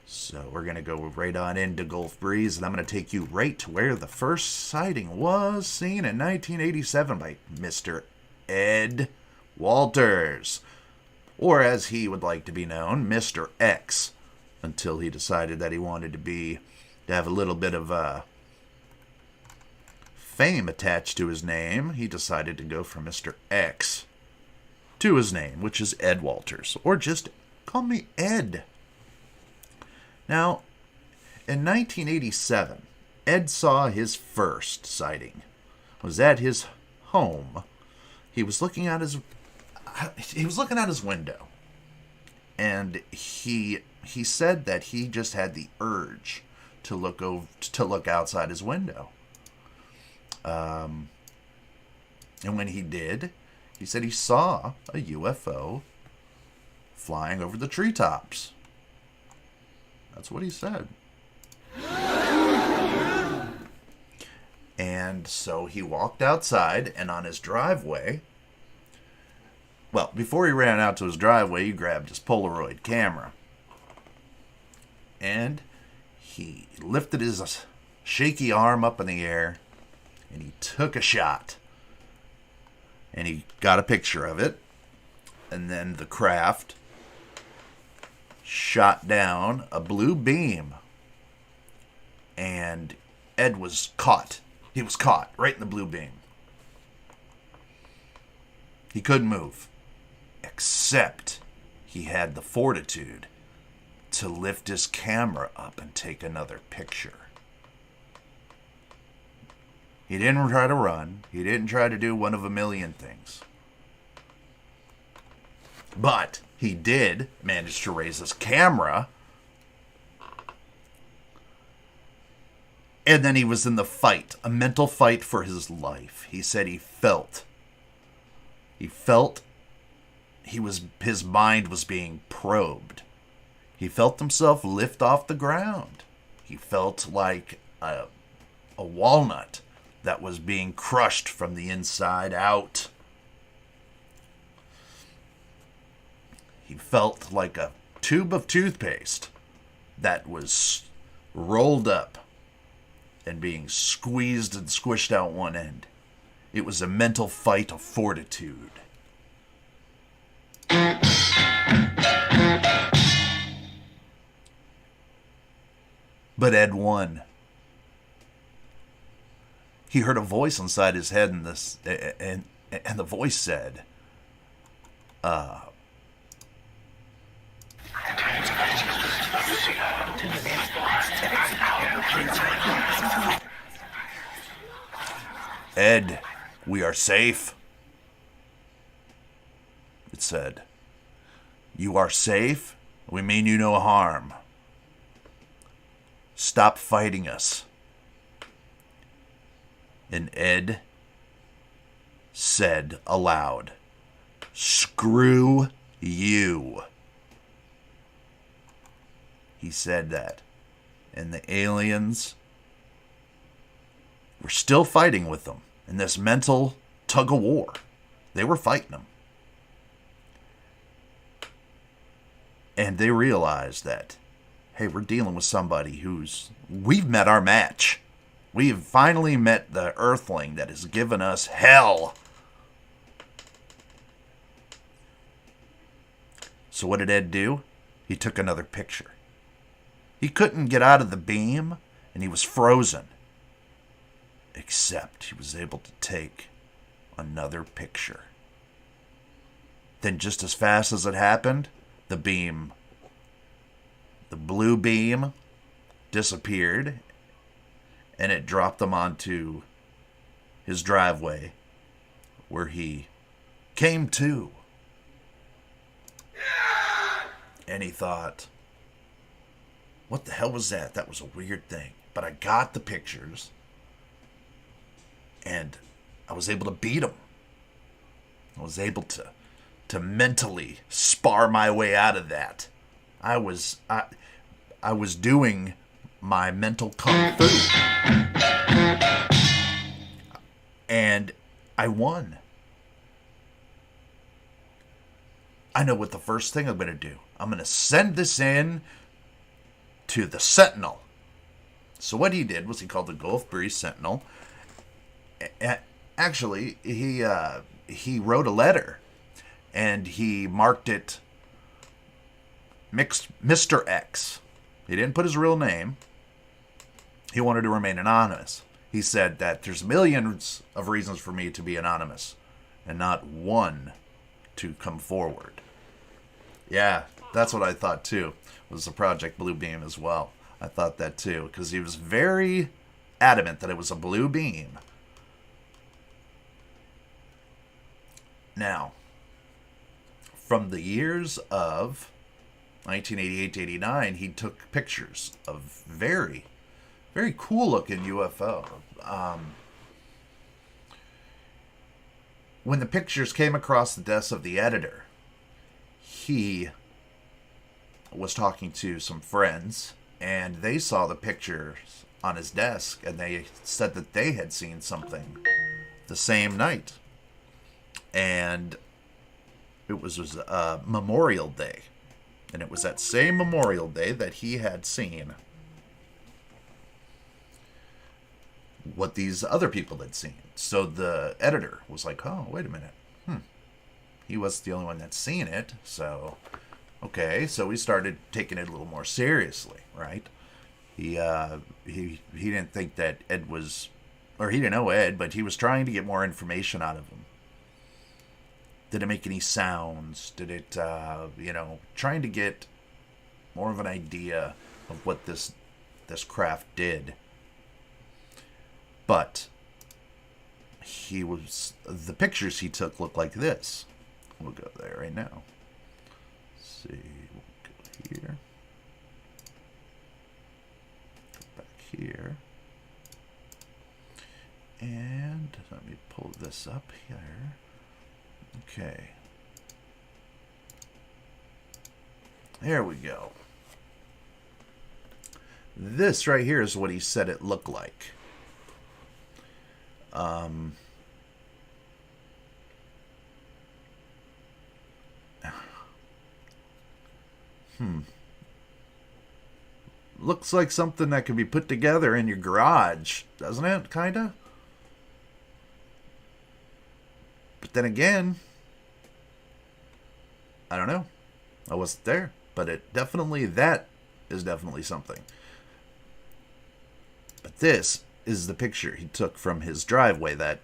Speaker 1: So we're going to go right on into Gulf Breeze, and I'm going to take you right to where the first sighting was seen in 1987 by Mr. Ed Walters, or as he would like to be known, Mr. X, until he decided that he wanted to have a little bit of fame attached to his name. He decided to go from Mr. X to his name, which is Ed Walters, or just call me Ed. Now, in 1987, Ed saw his first sighting. It was at his home. He was looking out his window, and he said that he just had the urge to look outside his window. And when he did, he said he saw a UFO flying over the treetops. That's what he said. And so he walked outside, and on his driveway, well, before he ran out to his driveway, he grabbed his Polaroid camera. And he lifted his shaky arm up in the air, and he took a shot. And he got a picture of it. And then the craft shot down a blue beam, and Ed was caught. He was caught right in the blue beam. He couldn't move, except he had the fortitude to lift his camera up and take another picture. He didn't try to run. He didn't try to do one of a million things. But he did manage to raise his camera. And then he was in the fight, a mental fight for his life. He said he felt his mind was being probed. He felt himself lift off the ground. He felt like a walnut that was being crushed from the inside out. He felt like a tube of toothpaste that was rolled up and being squeezed and squished out one end. It was a mental fight of fortitude. But Ed won. He heard a voice inside his head, and the voice said, Ed, we are safe. It said, you are safe? We mean you no harm. Stop fighting us. And Ed said aloud, screw you. He said that. And the aliens were still fighting with them in this mental tug of war. They were fighting them. And they realized that, hey, we're dealing with somebody we've met our match. We have finally met the earthling that has given us hell. So what did Ed do? He took another picture. He couldn't get out of the beam, and he was frozen. Except he was able to take another picture. Then just as fast as it happened, the blue beam disappeared, and it dropped them onto his driveway, where he came to. And he thought, what the hell was that? That was a weird thing. But I got the pictures, and I was able to beat him. I was able to mentally spar my way out of that. I was doing my mental kung fu. And I won. I know what the first thing I'm going to do. I'm going to send this in to the Sentinel. So what he did was he called the Gulf Breeze Sentinel. Actually, he wrote a letter, and he marked it Mr. X. He didn't put his real name. He wanted to remain anonymous. He said that there's millions of reasons for me to be anonymous, and not one to come forward. Yeah, that's what I thought too. Was the Project Blue Beam as well. I thought that too, because he was very adamant that it was a blue beam. Now, from the years of 1988 to 89, he took pictures of very, very cool looking UFO. When the pictures came across the desk of the editor, he was talking to some friends, and they saw the pictures on his desk, and they said that they had seen something the same night. And it was Memorial Day. And it was that same Memorial Day that he had seen what these other people had seen. So the editor was like, oh, wait a minute. He wasn't the only one that's seen it. So, okay. So we started taking it a little more seriously, right? He didn't think that Ed was, or he didn't know Ed, but he was trying to get more information out of him. Did it make any sounds? Did it, trying to get more of an idea of what this craft did. But the pictures he took looked like this. We'll go there right now. Let's see, we'll go here. Go back here. And let me pull this up here. Okay. There we go. This right here is what he said it looked like. Looks like something that could be put together in your garage, doesn't it? Kinda. But then again, I don't know. I wasn't there, but that is definitely something. But this is the picture he took from his driveway that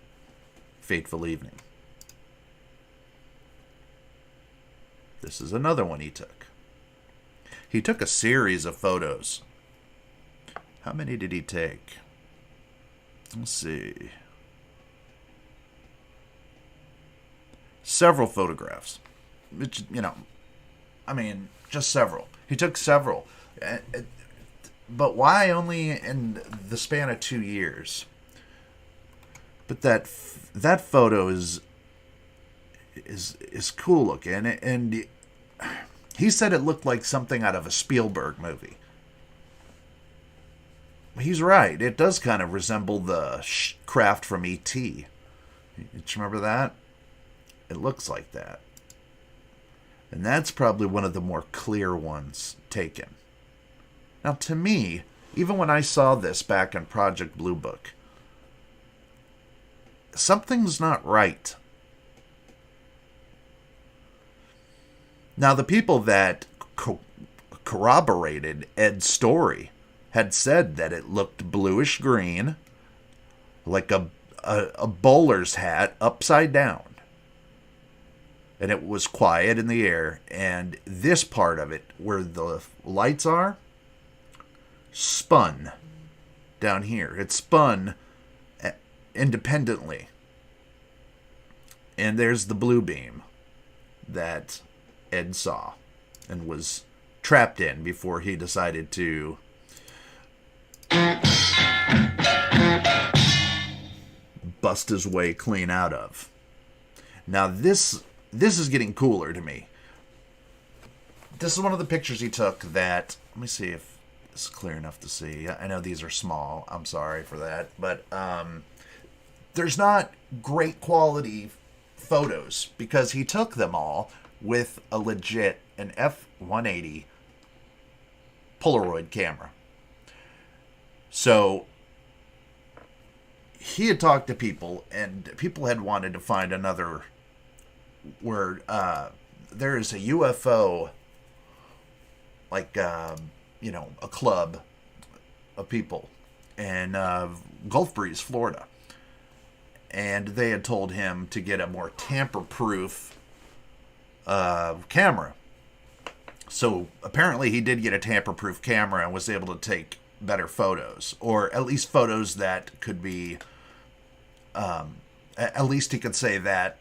Speaker 1: fateful evening. This is another one he took. He took a series of photos. How many did he take? Let's see. Several photographs. Which, just several. He took several. But why only in the span of 2 years? But that photo is cool looking, and he said it looked like something out of a Spielberg movie. He's right. It does kind of resemble the craft from E.T. Did you remember that? It looks like that. And that's probably one of the more clear ones taken. Now, to me, even when I saw this back in Project Blue Book, something's not right. Now, the people that corroborated Ed's story had said that it looked bluish green, like a bowler's hat upside down. And it was quiet in the air. And this part of it, where the lights are, spun down here. It spun independently. And there's the blue beam that Ed saw and was trapped in before he decided to bust his way clean out of. Now this is getting cooler to me. This is one of the pictures he took that, let me see if It's clear enough to see. I know these are small. I'm sorry for that. But there's not great quality photos because he took them all with a legit an F180 Polaroid camera. So he had talked to people, and people had wanted to find another where there is a UFO, like, a club of people in Gulf Breeze, Florida. And they had told him to get a more tamper-proof camera. So apparently he did get a tamper-proof camera and was able to take better photos, or at least photos that could be, at least he could say that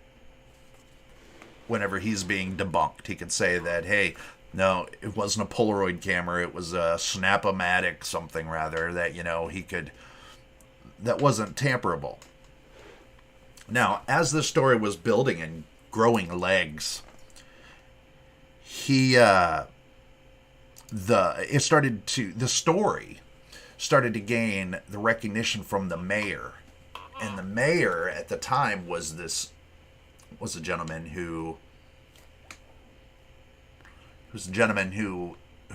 Speaker 1: whenever he's being debunked, he could say that, hey, no, it wasn't a Polaroid camera, it was a Snap-O-Matic something rather, that, he could, that wasn't tamperable. Now, as this story was building and growing legs, the story started to gain the recognition from the mayor, and the mayor at the time was a gentleman who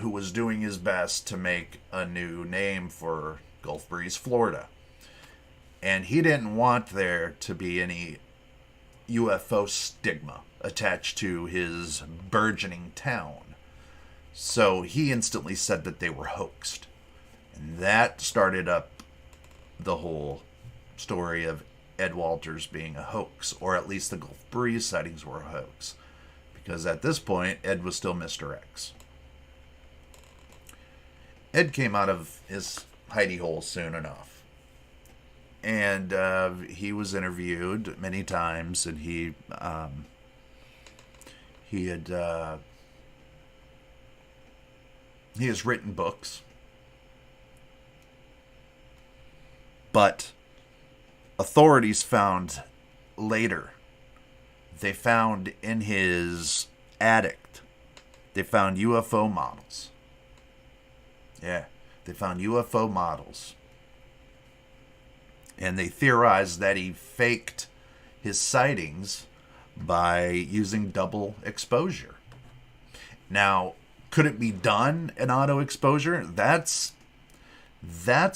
Speaker 1: was doing his best to make a new name for Gulf Breeze, Florida. And he didn't want there to be any UFO stigma attached to his burgeoning town. So he instantly said that they were hoaxed. And that started up the whole story of Ed Walters being a hoax, or at least the Gulf Breeze sightings were a hoax. Because at this point, Ed was still Mr. X. Ed came out of his hidey hole soon enough. And he was interviewed many times, and he has written books. But authorities found later, they found in his attic, they found UFO models. Yeah, they found UFO models. And they theorized that he faked his sightings by using double exposure. Now, could it be done in auto exposure? That's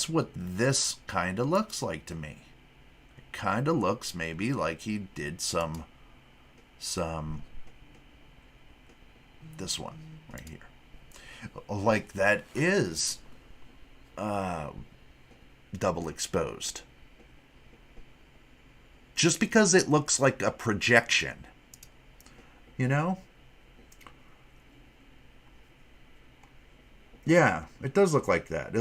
Speaker 1: what this kind of looks like to me. It kind of looks maybe like he did some this one right here. Like that is double exposed. Just because it looks like a projection, Yeah, it does look like that.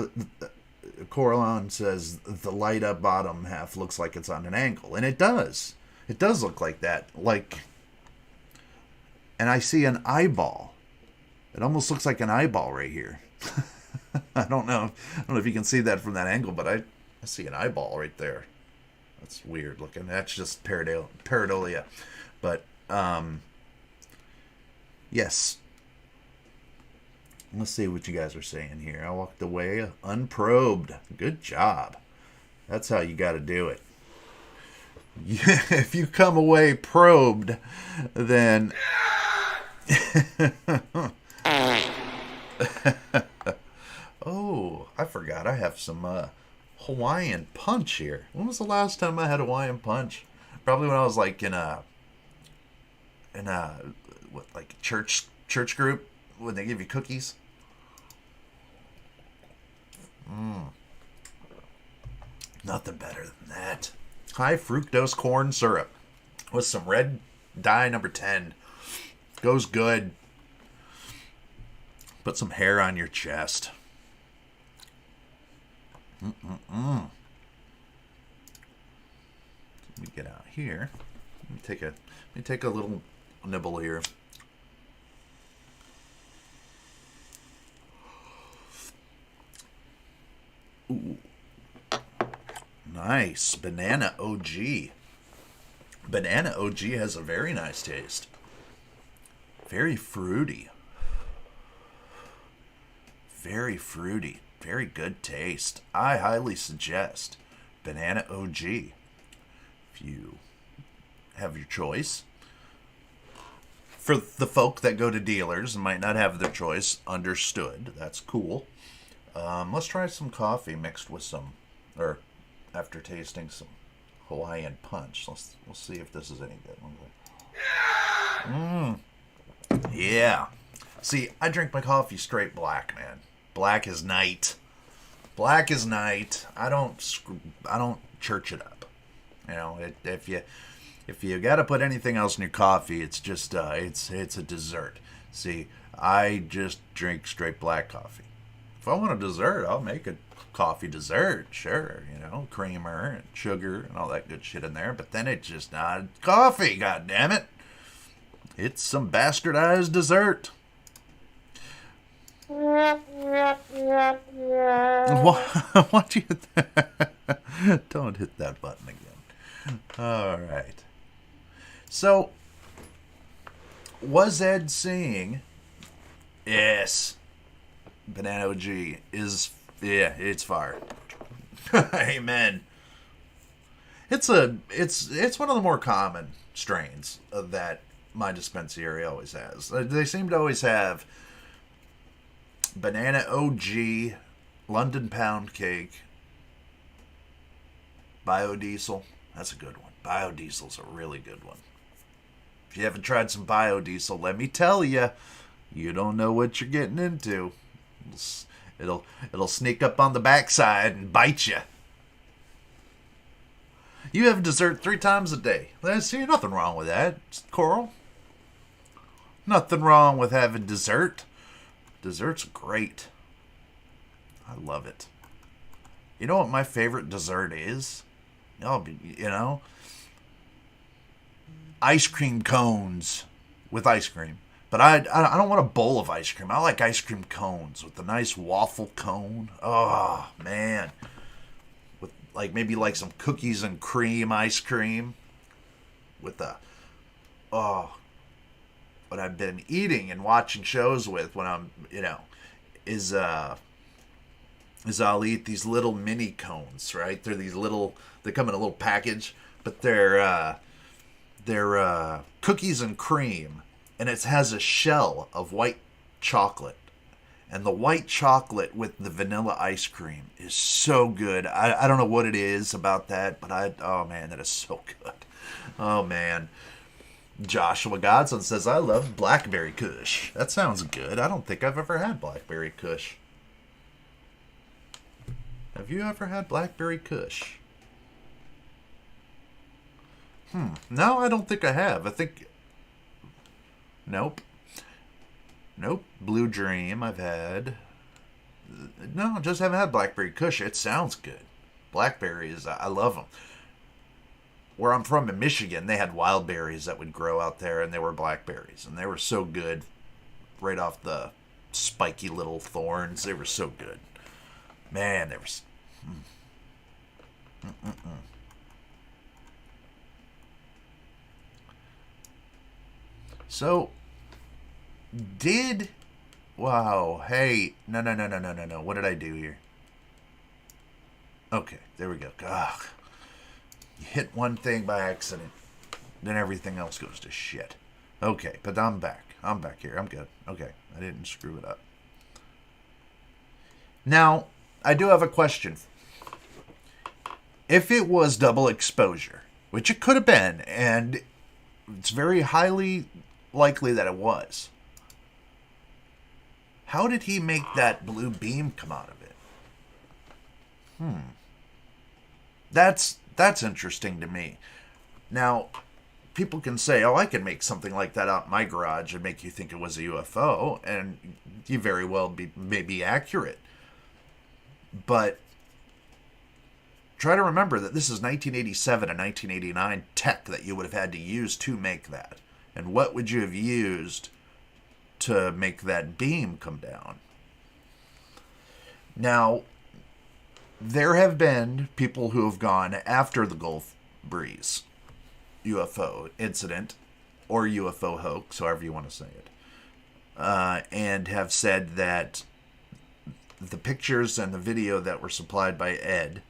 Speaker 1: Coralon says the light up bottom half looks like it's on an angle, and it does. It does look like that. And I see an eyeball. It almost looks like an eyeball right here. I don't know if you can see that from that angle, but I see an eyeball right there. That's weird looking. That's just pareidolia. But, yes. Let's see what you guys are saying here. I walked away unprobed. Good job. That's how you got to do it. If you come away probed, then... Oh, I forgot. I have some... Hawaiian punch here. When was the last time I had Hawaiian punch? Probably when I was in a church group when they give you cookies. Nothing better than that. High fructose corn syrup with some red dye number 10. Goes good. Put some hair on your chest. Let me get out here. Let me take a little nibble here. Ooh. Nice. Banana OG. Banana OG has a very nice taste. Very fruity. Very fruity. very good taste. I highly suggest Banana OG if you have your choice. For the folk that go to dealers and might not have their choice, understood. That's cool. Let's try some coffee mixed with some, or after tasting some Hawaiian punch. We'll see if this is any good. Yeah. See, I drink my coffee straight black, man. Black is night. Black is night. I don't church it up. You know, if you got to put anything else in your coffee, it's just it's a dessert. See, I just drink straight black coffee. If I want a dessert, I'll make a coffee dessert, sure, you know, creamer and sugar and all that good shit in there. But then it's just not coffee, god damn it. It's some bastardized dessert. Why'd you hit that? Don't hit that button again. All right. So, was Ed seeing? Yes. Banana OG is, yeah, it's fire. Amen. It's one of the more common strains that my dispensary always has. They seem to always have Banana OG, London Pound Cake, Biodiesel. That's a good one. Biodiesel's a really good one. If you haven't tried some biodiesel, let me tell you, you don't know what you're getting into. It'll sneak up on the backside and bite you. You have dessert 3 times a day. There's nothing wrong with that, Coral. Nothing wrong with having dessert. Dessert's great. I love it. You know what my favorite dessert is? Ice cream cones with ice cream. But I don't want a bowl of ice cream. I like ice cream cones with a nice waffle cone. Oh, man. With maybe some cookies and cream ice cream. With what I've been eating and watching shows with when I'm, is I'll eat these little mini cones, right? They're they come in a little package, but they're cookies and cream, and it has a shell of white chocolate, and the white chocolate with the vanilla ice cream is so good. I don't know what it is about that, but oh man, that is so good. Oh man. Joshua Godson says, I love Blackberry Kush. That sounds good. I don't think I've ever had Blackberry Kush. Have you ever had Blackberry Kush? No, I don't think I have. Nope. Blue Dream I've had. No, just haven't had Blackberry Kush. It sounds good. Blackberries, I love them. Where I'm from in Michigan, they had wild berries that would grow out there, and they were blackberries. And they were so good right off the spiky little thorns. They were so good. Man, they were... So, wow, hey, no. What did I do here? Okay, there we go. Ugh. You hit one thing by accident, then everything else goes to shit. Okay, but I'm back. I'm back here. I'm good. Okay, I didn't screw it up. Now, I do have a question. If it was double exposure, which it could have been, and it's very highly likely that it was, how did he make that blue beam come out of it? That's interesting to me. Now, people can say, I can make something like that out in my garage and make you think it was a UFO, and you very well may be accurate. But try to remember that this is 1987 and 1989 tech that you would have had to use to make that. And what would you have used to make that beam come down? Now, there have been people who have gone after the Gulf Breeze UFO incident, or UFO hoax, however you want to say it, and have said that the pictures and the video that were supplied by Ed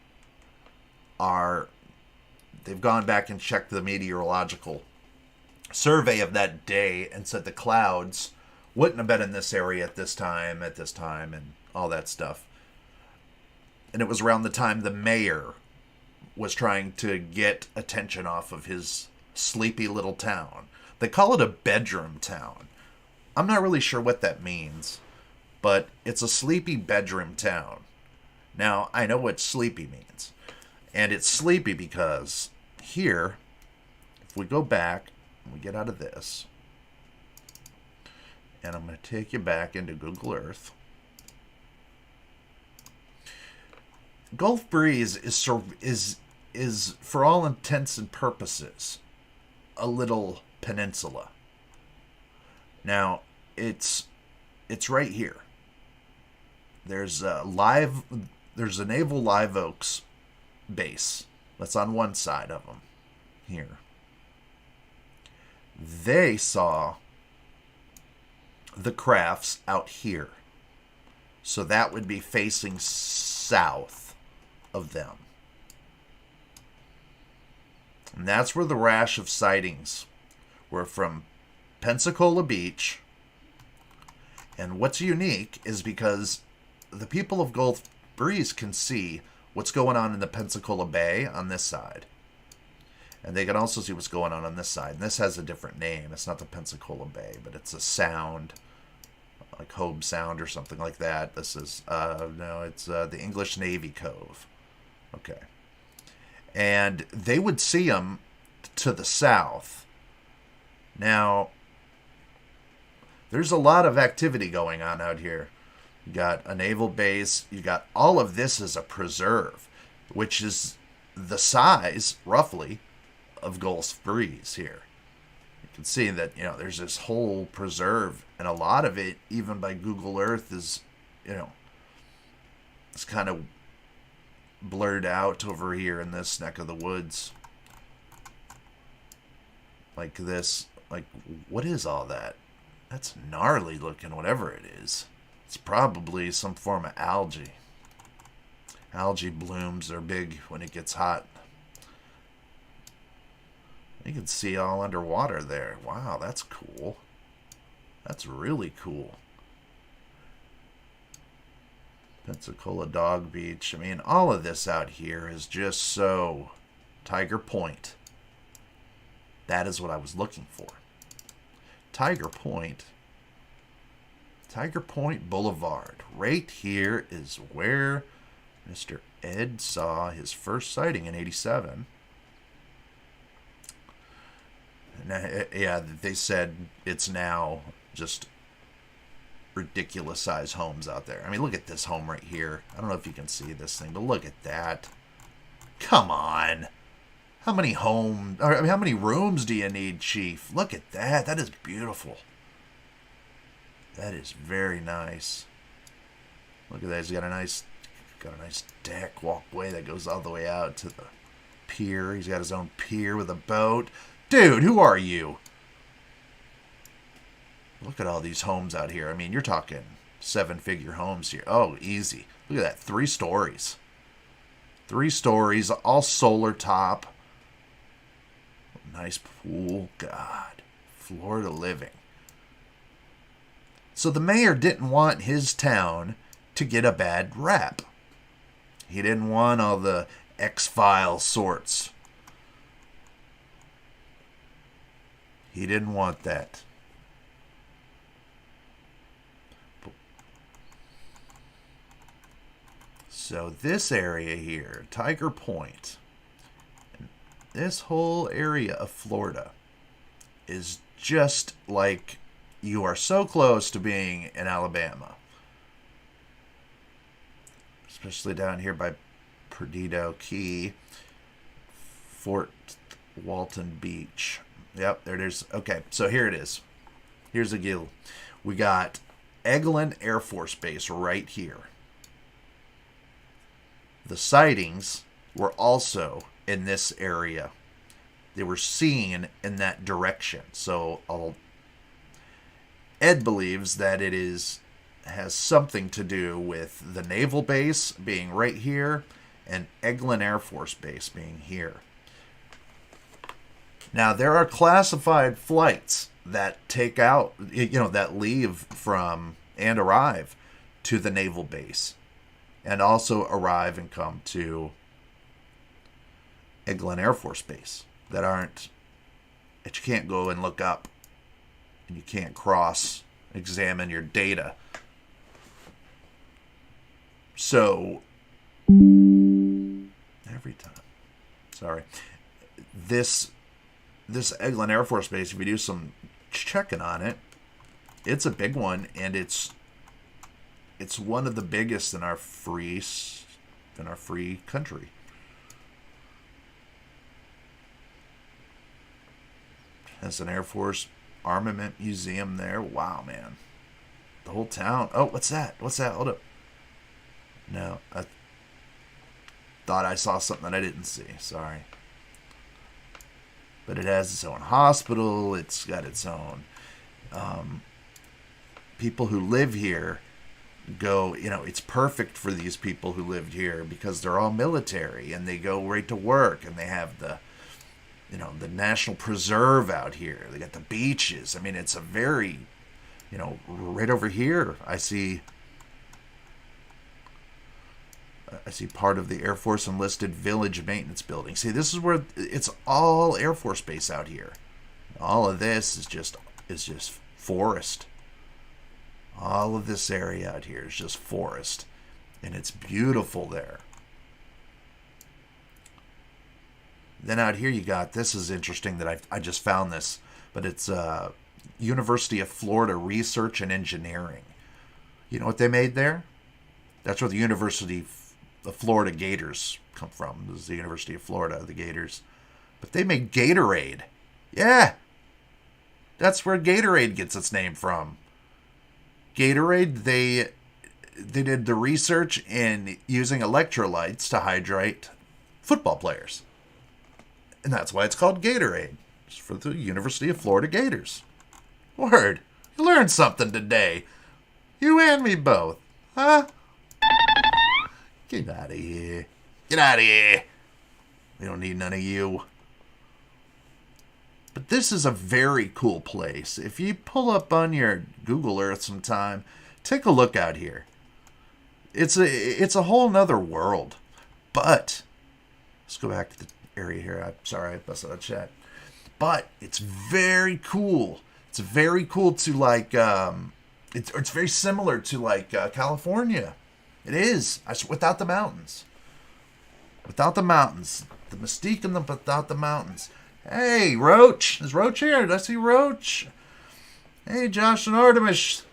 Speaker 1: they've gone back and checked the meteorological survey of that day and said the clouds wouldn't have been in this area at this time, and all that stuff. And it was around the time the mayor was trying to get attention off of his sleepy little town. They call it a bedroom town. I'm not really sure what that means, but it's a sleepy bedroom town. Now, I know what sleepy means. And it's sleepy because here, if we go back and we get out of this, and I'm going to take you back into Google Earth. Gulf Breeze is for all intents and purposes a little peninsula. Now, it's right here. There's a Naval Live Oaks base that's on one side of them here. They saw the crafts out here. So that would be facing south of them. And that's where the rash of sightings were from Pensacola Beach. And what's unique is because the people of Gulf Breeze can see what's going on in the Pensacola Bay on this side. And they can also see what's going on this side. And this has a different name. It's not the Pensacola Bay, but it's a sound, like Hobe Sound or something like that. This is, it's the English Navy Cove. Okay. And they would see them to the south. Now, there's a lot of activity going on out here. You got a naval base. You got all of this as a preserve, which is the size, roughly, of Gulf Breeze here. You can see that, there's this whole preserve, and a lot of it, even by Google Earth, is, it's kind of blurred out over here in this neck of the woods. Like this. Like, what is all that? That's gnarly looking, whatever it is. It's probably some form of algae. Algae blooms are big when it gets hot. You can see all underwater there. Wow, that's cool. That's really cool. Pensacola Dog Beach. I mean, all of this out here is just so Tiger Point. That is what I was looking for. Tiger Point Boulevard. Right here is where Mr. Ed saw his first sighting in '87. Yeah, they said it's now just ridiculous size homes out there. I mean, look at this home right here. I don't know if you can see this thing, but look at that. Come on. How many rooms do you need, Chief? Look at that. That is beautiful. That is very nice. Look at that. He's got a nice deck walkway that goes all the way out to the pier. He's got his own pier with a boat. Dude, who are you? Look at all these homes out here. I mean, you're talking 7-figure homes here. Oh, easy. Look at that. 3 stories. 3 stories, all solar top. Nice pool. God. Florida living. So the mayor didn't want his town to get a bad rap. He didn't want all the X-Files sorts. He didn't want that. So this area here, Tiger Point, this whole area of Florida is just like you are so close to being in Alabama. Especially down here by Perdido Key, Fort Walton Beach. Yep, there it is. Okay, so here it is. Here's the deal. We got Eglin Air Force Base right here. The sightings were also in this area. They were seen in that direction. So Ed believes that it is has something to do with the naval base being right here and Eglin Air Force Base being here. Now, there are classified flights that take out, that leave from and arrive to the naval base and also arrive and come to Eglin Air Force Base that you can't go and look up and you can't cross-examine your data. So, every time. Sorry. This Eglin Air Force Base, if you do some checking on it, it's a big one, and it's one of the biggest in our free country. There's an Air Force Armament Museum there. Wow, man. The whole town. Oh, what's that? Hold up. No, I thought I saw something that I didn't see. Sorry. But it has its own hospital. It's got its own people who live here go, it's perfect for these people who lived here because they're all military and they go right to work and they have the National Preserve out here. They got the beaches. I mean, it's a very, right over here, I see part of the Air Force Enlisted Village Maintenance Building. See, this is where it's all Air Force Base out here. All of this is just forest. All of this area out here is just forest. And it's beautiful there. Then out here you got, this is interesting that I just found this, but it's University of Florida Research and Engineering. You know what they made there? That's where the University of Florida Gators come from. This is the University of Florida, the Gators. But they made Gatorade. Yeah. That's where Gatorade gets its name from. Gatorade, they did the research in using electrolytes to hydrate football players. And that's why it's called Gatorade. It's for the University of Florida Gators. Word. You learned something today. You and me both. Huh? Get out of here. Get out of here. We don't need none of you. But this is a very cool place. If you pull up on your Google Earth sometime, take a look out here. It's a whole nother world. But let's go back to the area here. I'm sorry, I busted out chat. But it's very cool. It's very cool to it's very similar to California. It is. Without the mountains. Without the mountains. The mystique in them without the mountains. Hey, Roach. Is Roach here? Did I see Roach? Hey, Josh and Artemis.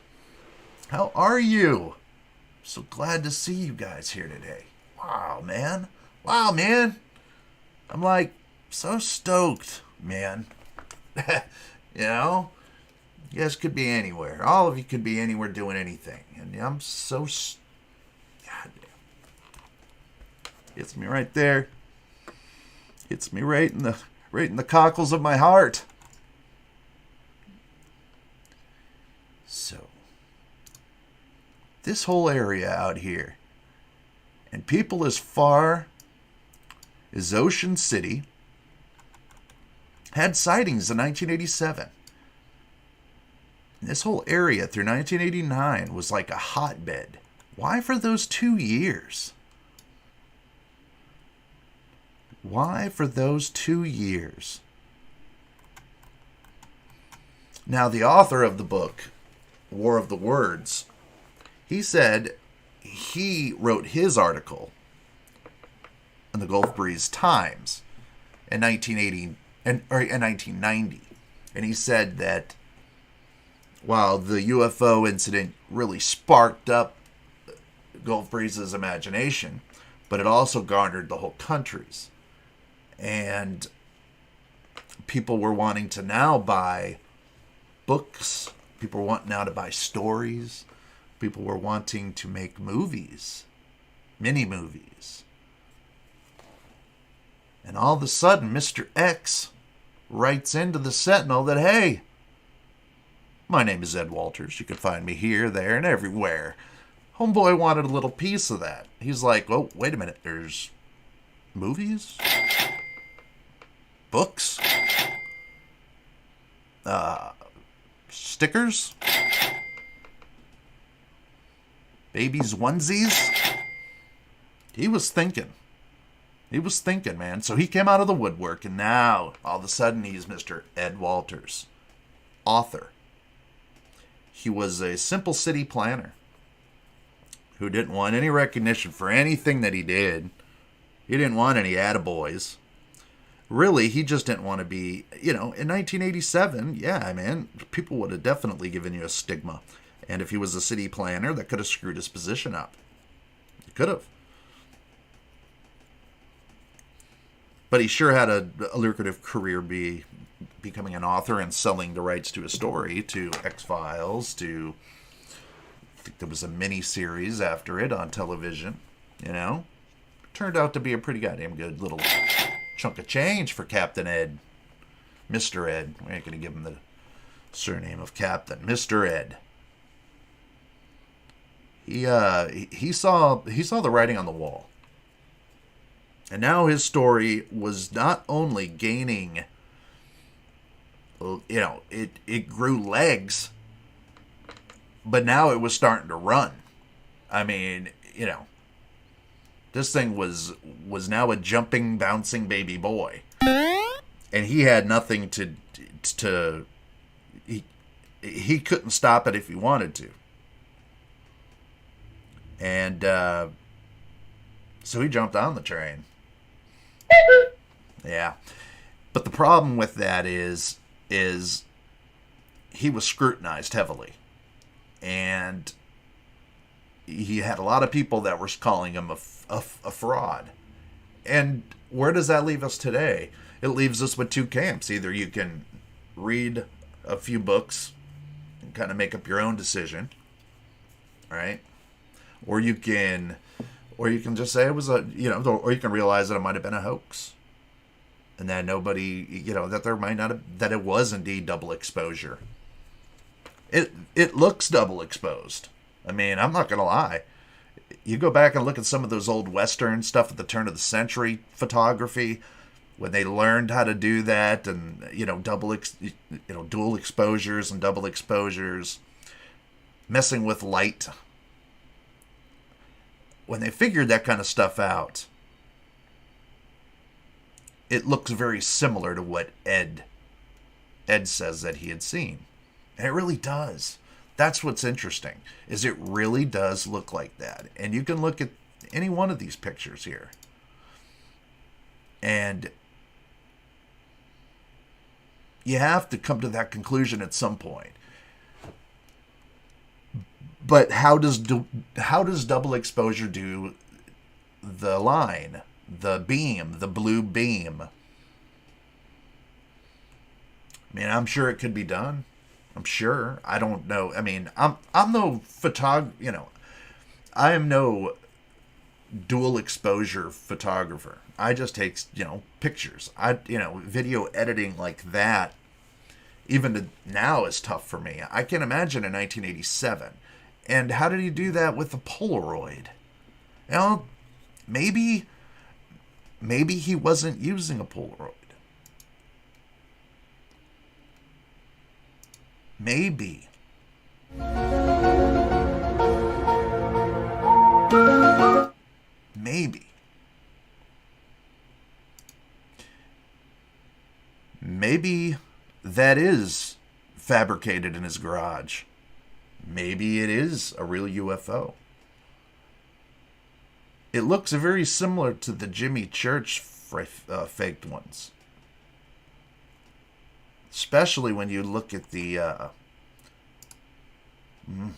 Speaker 1: How are you? So glad to see you guys here today. Wow, man. I'm so stoked, man. You guys could be anywhere. All of you could be anywhere doing anything. And I'm so God damn. Hits me right there. Hits me right in the cockles of my heart. So, this whole area out here, and people as far as Ocean City, had sightings in 1987. And this whole area through 1989 was like a hotbed. Why for those 2 years? Why for those 2 years? Now, the author of the book, War of the Words, he said he wrote his article in the Gulf Breeze Times in 1980 in 1990, and he said that while the UFO incident really sparked up Gulf Breeze's imagination, but it also garnered the whole country's. And people were wanting to now buy books. People were wanting now to buy stories. People were wanting to make movies, mini movies. And all of a sudden, Mr. X writes into the Sentinel that, hey, My name is Ed Walters. You can find me here, there, and everywhere. Homeboy wanted a little piece of that. He's like, oh, wait a minute. There's movies? Books? Stickers? Babies' onesies? He was thinking. He was thinking, man. So he came out of the woodwork, and now, all of a sudden, he's Mr. Ed Walters, author. He was a simple city planner who didn't want any recognition for anything that he did. He didn't want any attaboys. Really, he just didn't want to be, in 1987, yeah, man, people would have definitely given you a stigma. And if he was a city planner, that could have screwed his position up. It could have. But he sure had a lucrative career becoming an author and selling the rights to a story to X-Files, to, I think there was a mini-series after it on television, Turned out to be a pretty goddamn good little chunk of change for Captain Ed. Mr. Ed. We ain't going to give him the surname of Captain. Mr. Ed. He saw the writing on the wall. And now his story was not only gaining, it grew legs, but now it was starting to run. I mean, this thing was now a jumping, bouncing baby boy. And he had nothing he couldn't stop it if he wanted to. And so he jumped on the train. Yeah. But the problem with that is he was scrutinized heavily. And he had a lot of people that were calling him a fraud. And where does that leave us today? It leaves us with two camps. Either you can read a few books and kind of make up your own decision, right? Or you can just say it was or you can realize that it might have been a hoax. And that nobody, that there might not have, that it was indeed double exposure. It looks double exposed. I mean, I'm not going to lie. You go back and look at some of those old Western stuff at the turn of the century photography, when they learned how to do that, and dual exposures and double exposures, messing with light. When they figured that kind of stuff out, it looks very similar to what Ed says that he had seen. And it really does. That's what's interesting, is it really does look like that. And you can look at any one of these pictures here. And you have to come to that conclusion at some point. But how does double exposure do the line, the beam, the blue beam? I mean, I'm sure it could be done. I'm sure. I don't know. I mean, I'm no I am no dual exposure photographer. I just take, pictures. Video editing like that, even now, is tough for me. I can imagine in 1987. And how did he do that with a Polaroid? Maybe he wasn't using a Polaroid. Maybe. Maybe that is fabricated in his garage. Maybe it is a real UFO. It looks very similar to the Jimmy Church faked ones. Especially when you look at the...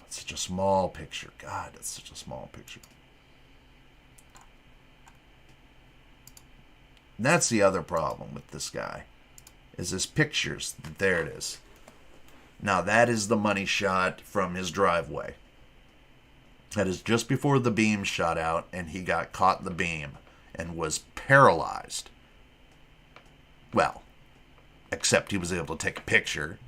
Speaker 1: it's such a small picture. God, it's such a small picture. And that's the other problem with this guy, is his pictures. There it is. Now, that is the money shot from his driveway. That is just before the beam shot out, and he got caught in the beam and was paralyzed. Well, except he was able to take a picture.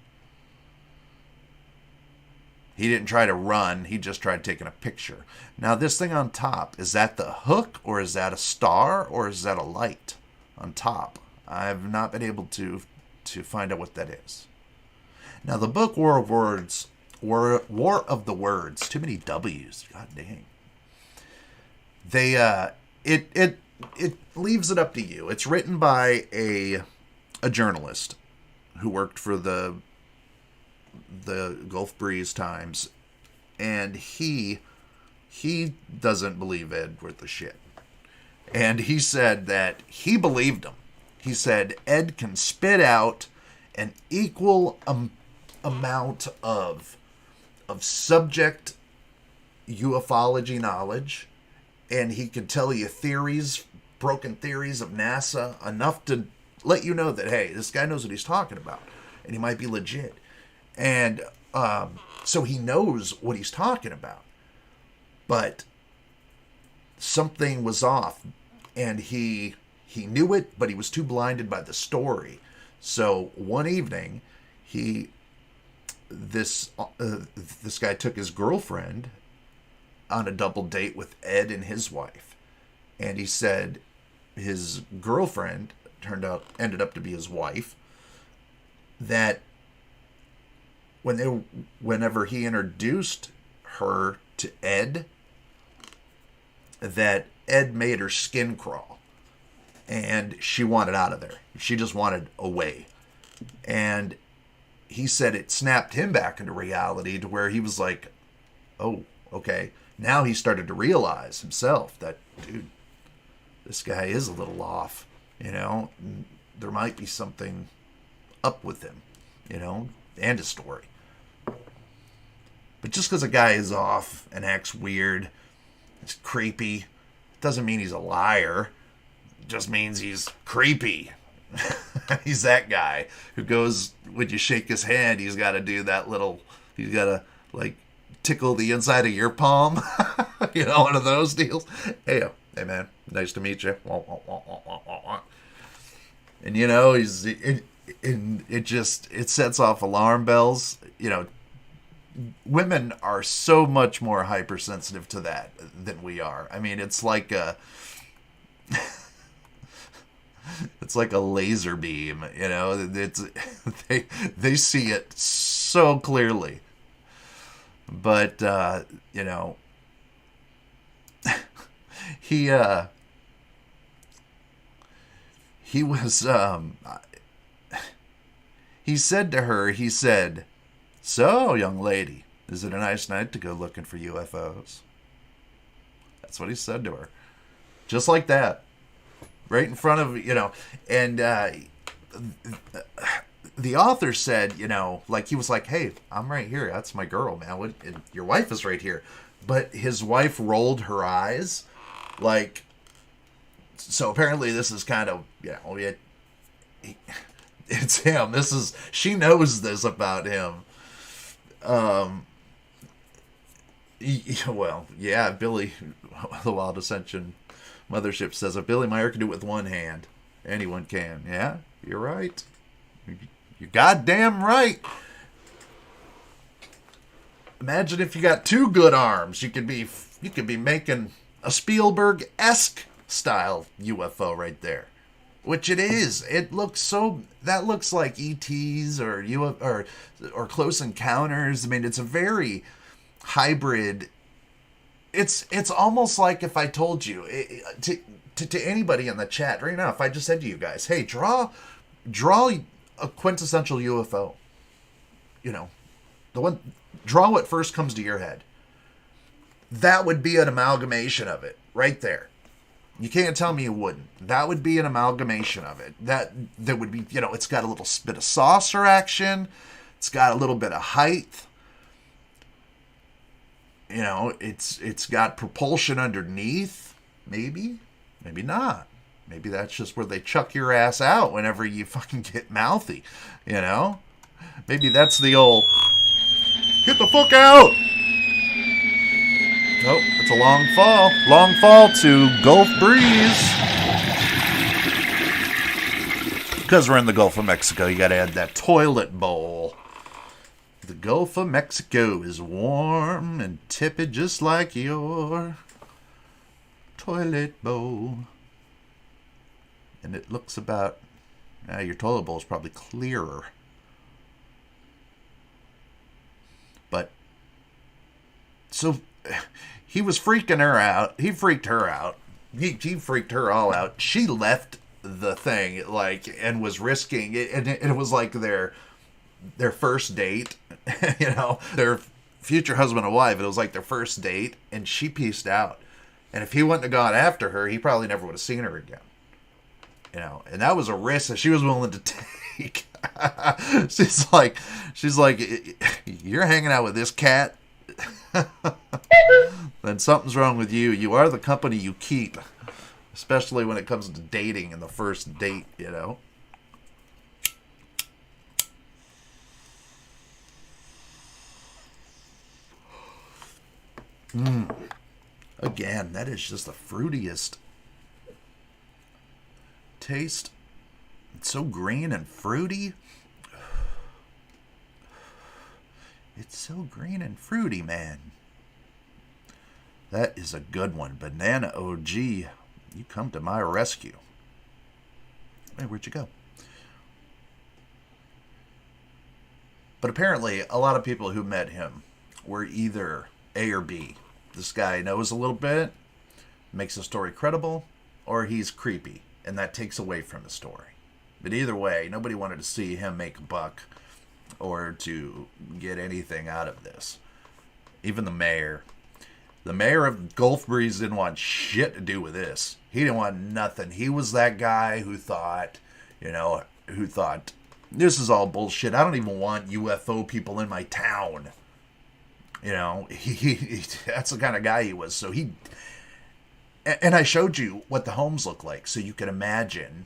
Speaker 1: He didn't try to run. He just tried taking a picture. Now, this thing on top, is that the hook, or is that a star, or is that a light on top? I've not been able to find out what that is. Now, the book War of the Words, too many W's, god dang. It leaves it up to you. It's written by a journalist who worked for the Gulf Breeze Times, and he doesn't believe Ed worth a shit. And he said that he believed him. He said Ed can spit out an equal amount of subject ufology knowledge, and he can tell you theories, broken theories of NASA, enough to let you know that, hey, this guy knows what he's talking about, and he might be legit. And so he knows what he's talking about. But something was off, and he knew it, but he was too blinded by the story. So one evening, this guy took his girlfriend on a double date with Ed and his wife, and he said his girlfriend ended up to be his wife. That whenever he introduced her to Ed, that Ed made her skin crawl, and she wanted out of there. She just wanted away. And he said it snapped him back into reality, to where he was like, oh, okay. Now he started to realize himself that, dude, this guy is a little off, there might be something up with him, and his story. But just because a guy is off and acts weird, it's creepy, doesn't mean he's a liar. It just means he's creepy. He's that guy who goes, when you shake his hand, he's got to do that he's got to, tickle the inside of your palm. One of those deals. Hey man, nice to meet you. And, it sets off alarm bells. Women are so much more hypersensitive to that than we are. I mean, it's like a laser beam, they see it so clearly. But he was he said to her, "So, young lady, is it a nice night to go looking for UFOs?" That's what he said to her. Just like that. Right in front of, and the author said, he was like, "Hey, I'm right here. That's my girl, man. Your wife is right here." But his wife rolled her eyes, so apparently this is kind of, it's him. She knows this about him. Billy, the Wild Ascension Mothership says, if Billy Meyer can do it with one hand, anyone can. Yeah, you're right. You're goddamn right. Imagine if you got two good arms. You could be making a Spielberg-esque style UFO right there. Which it is. That looks like ETs or Close Encounters. I mean, it's a very hybrid. It's almost like if I told you to anybody in the chat right now, if I just said to you guys, hey, draw a quintessential UFO. Draw what first comes to your head. That would be an amalgamation of it right there. You can't tell me you wouldn't. That would be an amalgamation of it. That would be, it's got a little bit of saucer action. It's got a little bit of height. It's got propulsion underneath. Maybe not. Maybe that's just where they chuck your ass out whenever you fucking get mouthy. Maybe that's the old, get the fuck out. Nope, it's a long fall. Long fall to Gulf Breeze. Because we're in the Gulf of Mexico, you gotta add that toilet bowl. The Gulf of Mexico is warm and tepid just like your toilet bowl. And it looks about... your toilet bowl is probably clearer. But... So... He was freaking her out. He freaked her out. He freaked her all out. She left the thing, like, and was risking it. And it was like their first date. You know, their future husband and wife. It was like their first date. And she pieced out. And if he wouldn't have gone after her, he probably never would have seen her again. You know, and that was a risk that she was willing to take. She's like, you're hanging out with this cat? Then something's wrong with you. You are the company you keep. Especially when it comes to dating and the first date, you know. Again, that is just the fruitiest taste. It's so green and fruity. It's so green and fruity, man. That is a good one. Banana OG, you come to my rescue. Hey, where'd you go? But apparently, a lot of people who met him were either A or B. This guy knows a little bit, makes the story credible, or he's creepy, and that takes away from the story. But either way, nobody wanted to see him make a buck or to get anything out of this. Even the mayor. The mayor of Gulf Breeze didn't want shit to do with this. He didn't want nothing. He was that guy who thought, this is all bullshit. I don't even want UFO people in my town. You know, he that's the kind of guy he was. So and I showed you what the homes look like, so you can imagine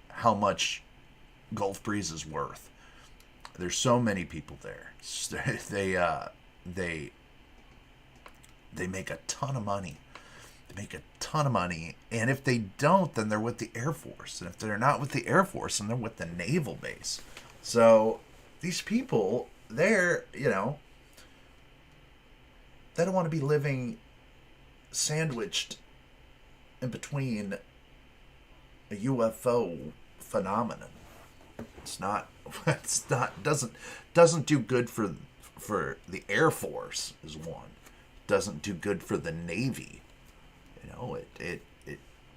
Speaker 1: how much Gulf Breeze is worth. There's so many people there. They make a ton of money. And if they don't, then they're with the Air Force. And if they're not with the Air Force, then they're with the naval base. So these people, they're, you know, they don't want to be living sandwiched in between a UFO phenomenon. Doesn't do good for the Air Force is one. Doesn't do good for the Navy. You know, it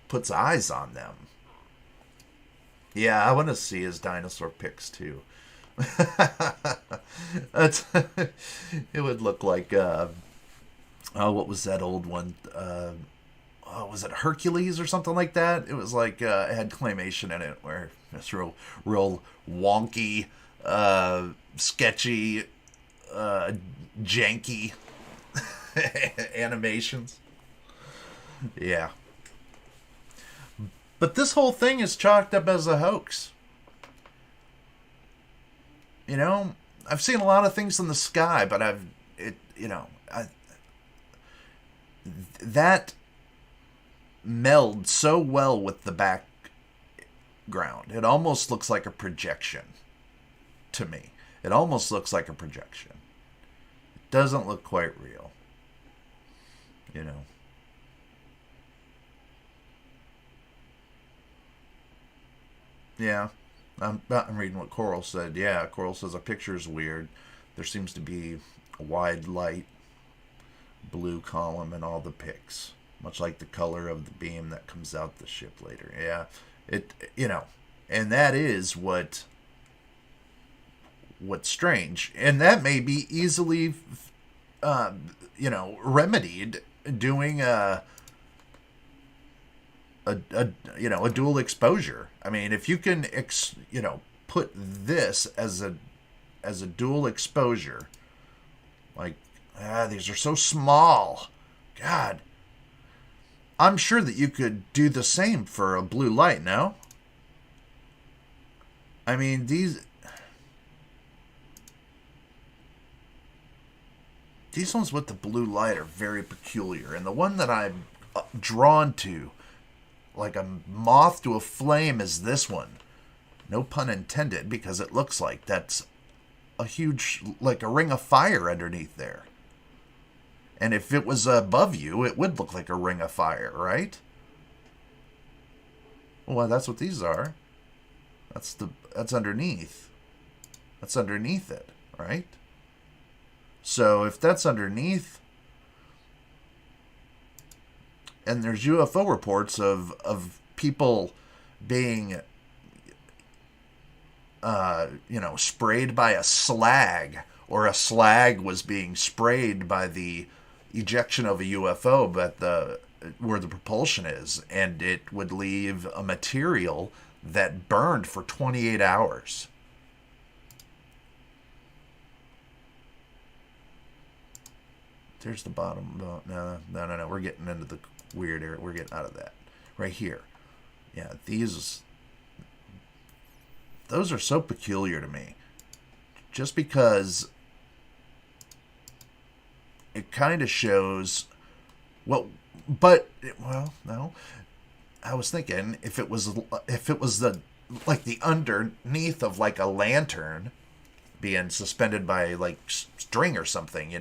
Speaker 1: puts eyes on them. Yeah, I want to see his dinosaur pics too. It would look like what was that old one? Was it Hercules or something like that? It was like it had claymation in it, where it's real wonky, sketchy, janky animations. Yeah. But this whole thing is chalked up as a hoax. You know, I've seen a lot of things in the sky, but that meld so well with the background. It almost looks like a projection to me. It almost looks like a projection. It doesn't look quite real. You know. Yeah. I'm reading what Coral said. Yeah, Coral says a picture is weird. There seems to be a wide light blue column in all the pics, much like the color of the beam that comes out the ship later. Yeah, and that is what's strange, and that may be easily, remedied doing a dual exposure. I mean, if you can, put this as a dual exposure, like, these are so small. God. I'm sure that you could do the same for a blue light, no? I mean, these ones with the blue light are very peculiar. And the one that I'm drawn to, like a moth to a flame, is this one. No pun intended, because it looks like that's a huge, like a ring of fire underneath there. And if it was above you, it would look like a ring of fire, right? Well, that's what these are. That's underneath. That's underneath it, right? So if that's underneath, and there's UFO reports of people being, sprayed by a slag, or a slag was being sprayed by the ejection of a UFO, but where the propulsion is, and it would leave a material that burned for 28 hours. There's the bottom. No. We're getting into the weird area. We're getting out of that. Right here. Yeah, those are so peculiar to me. Just because it kind of shows, no. I was thinking if it was the underneath of like a lantern being suspended by like string or something,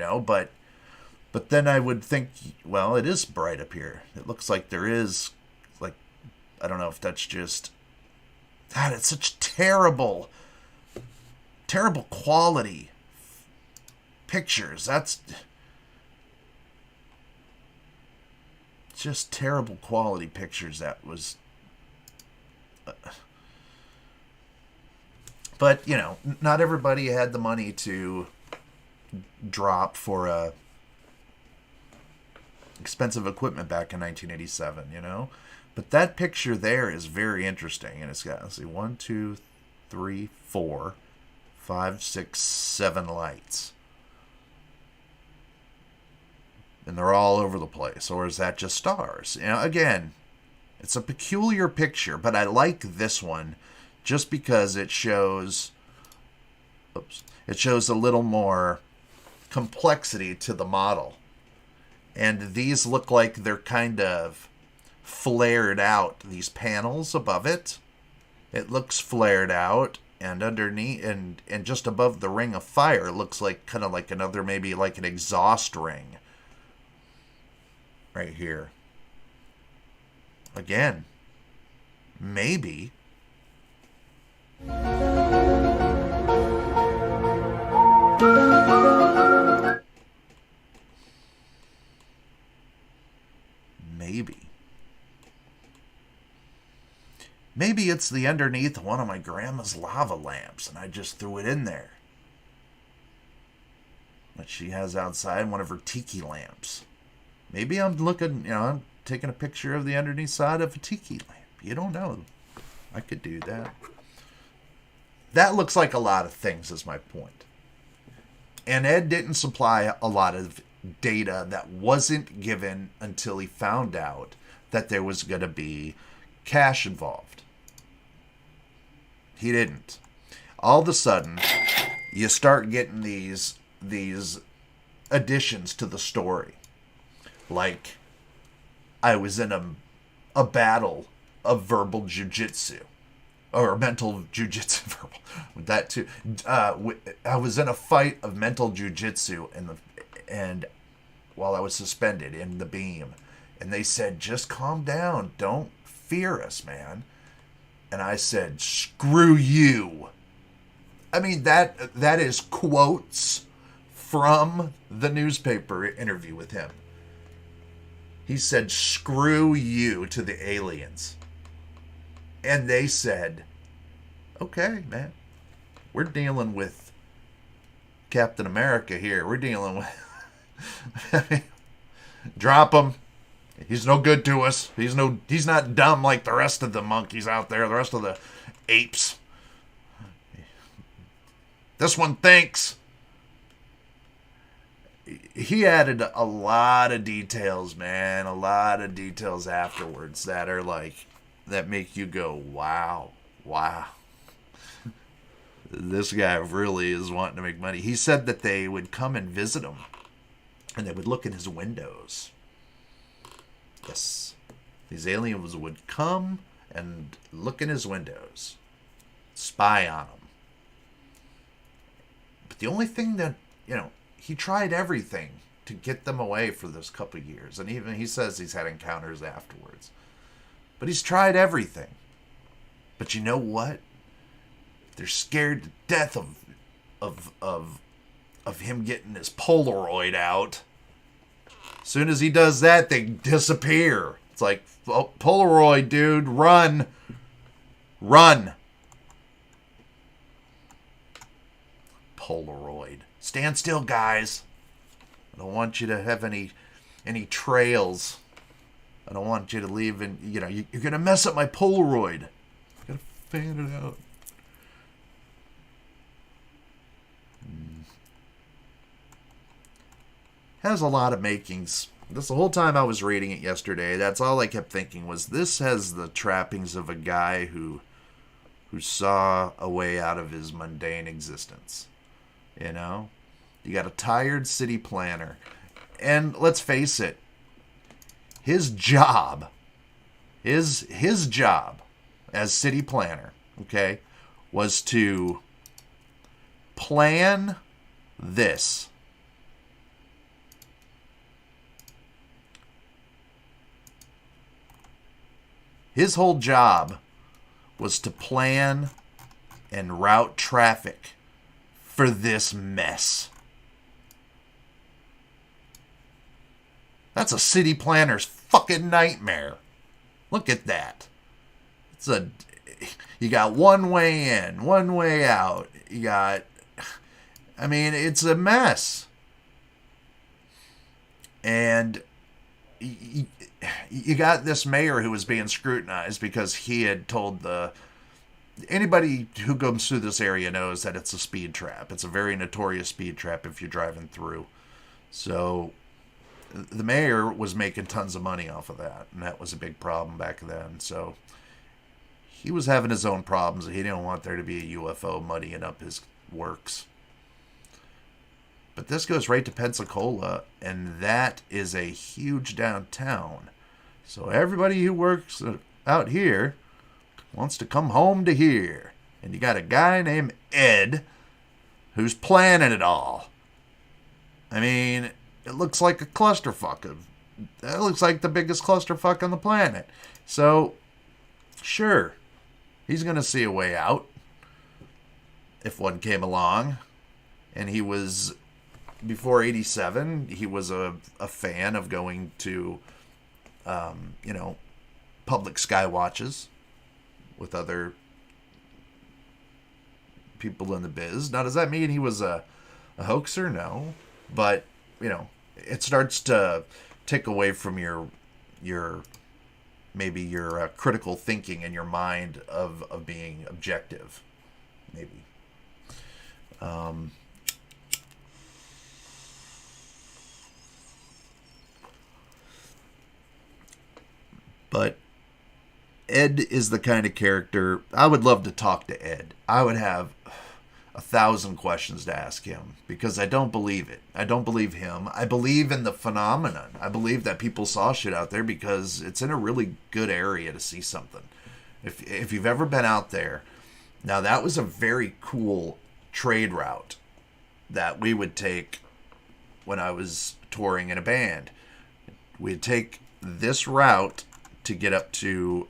Speaker 1: but then I would think, well, it is bright up here. It looks like there is, like, I don't know if that's just, God, it's such terrible quality pictures. That's just terrible quality pictures. That was, but not everybody had the money to drop for expensive equipment back in 1987, but that picture there is very interesting, and it's got, let's see, 1, 2, 3, 4, 5, 6, 7 lights. And they're all over the place. Or is that just stars? Again, it's a peculiar picture, but I like this one just because it shows a little more complexity to the model. And these look like they're kind of flared out, these panels above it. It looks flared out, and underneath and just above the ring of fire, it looks like kind of like another, maybe like an exhaust ring. Right here. Again, maybe. Maybe it's the underneath of one of my grandma's lava lamps, and I just threw it in there. That she has outside, one of her tiki lamps. Maybe I'm looking, I'm taking a picture of the underneath side of a tiki lamp. You don't know. I could do that. That looks like a lot of things, is my point. And Ed didn't supply a lot of data that wasn't given until he found out that there was going to be cash involved. He didn't. All of a sudden, you start getting these additions to the story. Like, I was in a battle of verbal jujitsu. Or mental jujitsu. Verbal. That too. I was in a fight of mental jujitsu and while I was suspended in the beam. And they said, just calm down. Don't fear us, man. And I said, screw you. I mean, that is quotes from the newspaper interview with him. He said, screw you to the aliens. And they said, okay, man, we're dealing with Captain America here. We're dealing with... Drop him. He's no good to us. He's not dumb like the rest of the monkeys out there, the rest of the apes. This one thinks. He added a lot of details, man. A lot of details afterwards that are like, that make you go, wow. This guy really is wanting to make money. He said that they would come and visit him, and they would look in his windows. Yes. These aliens would come and look in his windows. Spy on him. But the only thing that, he tried everything to get them away for this couple of years. And even he says he's had encounters afterwards. But he's tried everything. But you know what? They're scared to death of him getting his Polaroid out. As soon as he does that, they disappear. It's like, oh, Polaroid, dude, run. Run. Polaroid. Stand still, guys. I don't want you to have any trails. I don't want you to leave and, you're going to mess up my Polaroid. Got to fan it out. Has a lot of makings. This the whole time I was reading it yesterday, that's all I kept thinking was this has the trappings of a guy who saw a way out of his mundane existence. You got a tired city planner. And let's face it, his job as city planner, okay, was to plan this. His whole job was to plan and route traffic for this mess. That's a city planner's fucking nightmare. Look at that. You got one way in, one way out. It's a mess. And you got this mayor who was being scrutinized because he had told anybody who goes through this area knows that it's a speed trap. It's a very notorious speed trap if you're driving through. So the mayor was making tons of money off of that, and that was a big problem back then. So he was having his own problems. He didn't want there to be a UFO muddying up his works. But this goes right to Pensacola, and that is a huge downtown. So everybody who works out here wants to come home to here. And you got a guy named Ed who's planning it all. It looks like a clusterfuck. That looks like the biggest clusterfuck on the planet. So, sure, he's going to see a way out if one came along. And he was... Before 87, he was a fan of going to, public sky watches with other people in the biz. Now, does that mean he was a hoaxer? No. But, it starts to take away from your critical thinking in your mind of being objective. Maybe. But Ed is the kind of character, I would love to talk to Ed. I would have 1,000 questions to ask him because I don't believe it. I don't believe him. I believe in the phenomenon. I believe that people saw shit out there because it's in a really good area to see something. If you've ever been out there, now that was a very cool trade route that we would take when I was touring in a band. We'd take this route to get up to,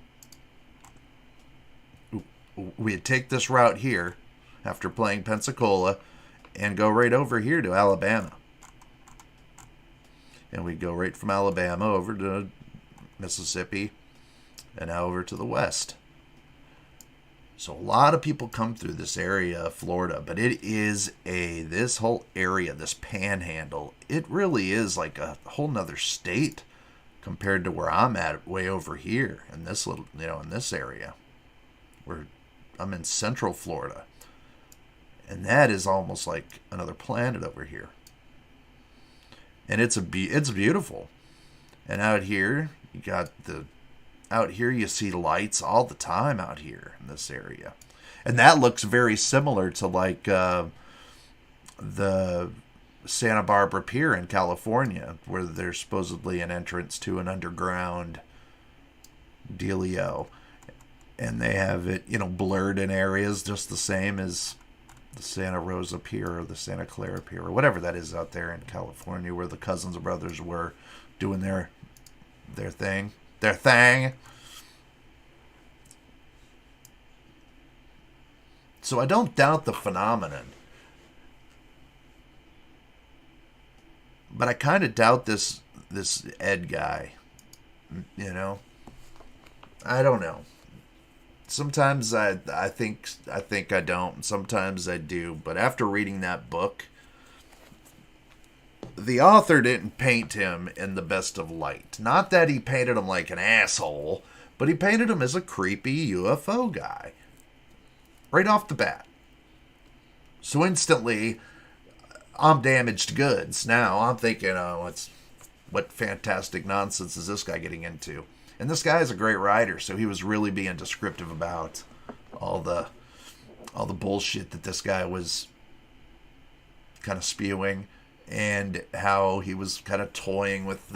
Speaker 1: we'd take this route here after playing Pensacola and go right over here to Alabama. And we'd go right from Alabama over to Mississippi and over to the west. So a lot of people come through this area of Florida, but it is this whole area, this panhandle, it really is like a whole nother state compared to where I'm at, way over here in this little, in this area, where I'm in Central Florida, and that is almost like another planet over here. And it's beautiful. And out here you see lights all the time out here in this area, and that looks very similar to like the Santa Barbara Pier in California, where there's supposedly an entrance to an underground dealio, and they have it, blurred in areas just the same as the Santa Rosa Pier or the Santa Clara Pier or whatever that is out there in California, where the Cousins brothers were doing their thing. Their thing. So I don't doubt the phenomenon. But I kind of doubt this Ed guy. You know? I don't know. Sometimes I think I don't. Sometimes I do. But after reading that book, the author didn't paint him in the best of light. Not that he painted him like an asshole, but he painted him as a creepy UFO guy. Right off the bat. So instantly, I'm damaged goods. Now I'm thinking, oh, what fantastic nonsense is this guy getting into? And this guy is a great writer, so he was really being descriptive about all the bullshit that this guy was kind of spewing, and how he was kind of toying with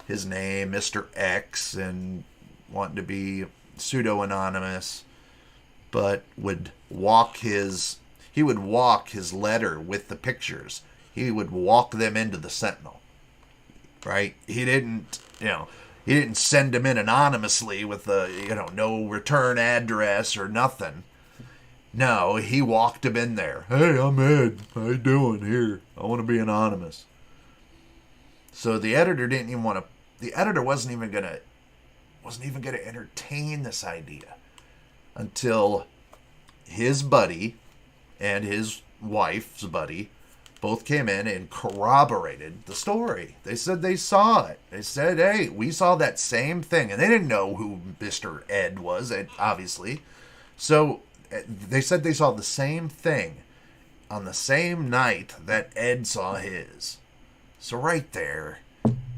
Speaker 1: his name, Mr. X, and wanting to be pseudo-anonymous, but would walk his letter with the pictures. He would walk them into the Sentinel, right? He didn't send them in anonymously with no return address or nothing. No, he walked them in there. Hey, I'm Ed. How you doing here? I want to be anonymous. So the editor didn't even want to. The editor wasn't even gonna entertain this idea until his buddy and his wife's buddy both came in and corroborated the story. They said they saw it. They said, hey, we saw that same thing. And they didn't know who Mr. Ed was, obviously. So they said they saw the same thing on the same night that Ed saw his. So right there,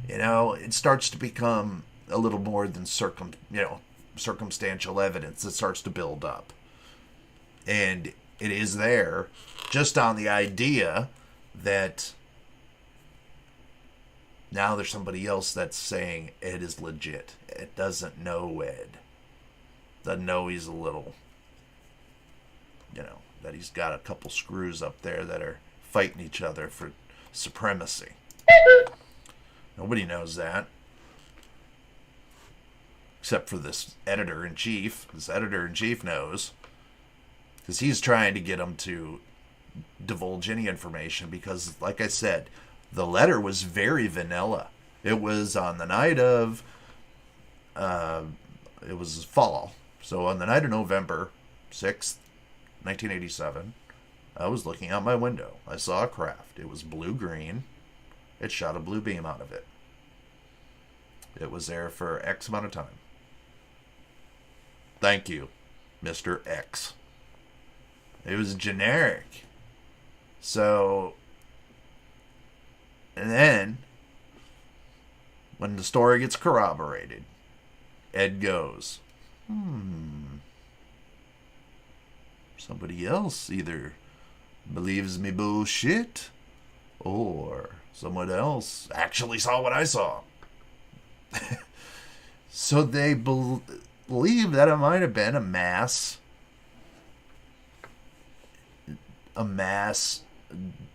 Speaker 1: it starts to become a little more than circumstantial evidence. It starts to build up. And it is there just on the idea that now there's somebody else that's saying Ed is legit. Ed doesn't know Ed. Doesn't know he's a little, that he's got a couple screws up there that are fighting each other for supremacy. Nobody knows that. Except for this editor-in-chief. This editor-in-chief knows. Because he's trying to get him to divulge any information. Because, like I said, the letter was very vanilla. It was on the night of... it was fall. So on the night of November 6th, 1987, I was looking out my window. I saw a craft. It was blue-green. It shot a blue beam out of it. It was there for X amount of time. Thank you, Mr. X. It was generic. So, and then, when the story gets corroborated, Ed goes, somebody else either believes me bullshit, or someone else actually saw what I saw. So they believe that it might have been a mass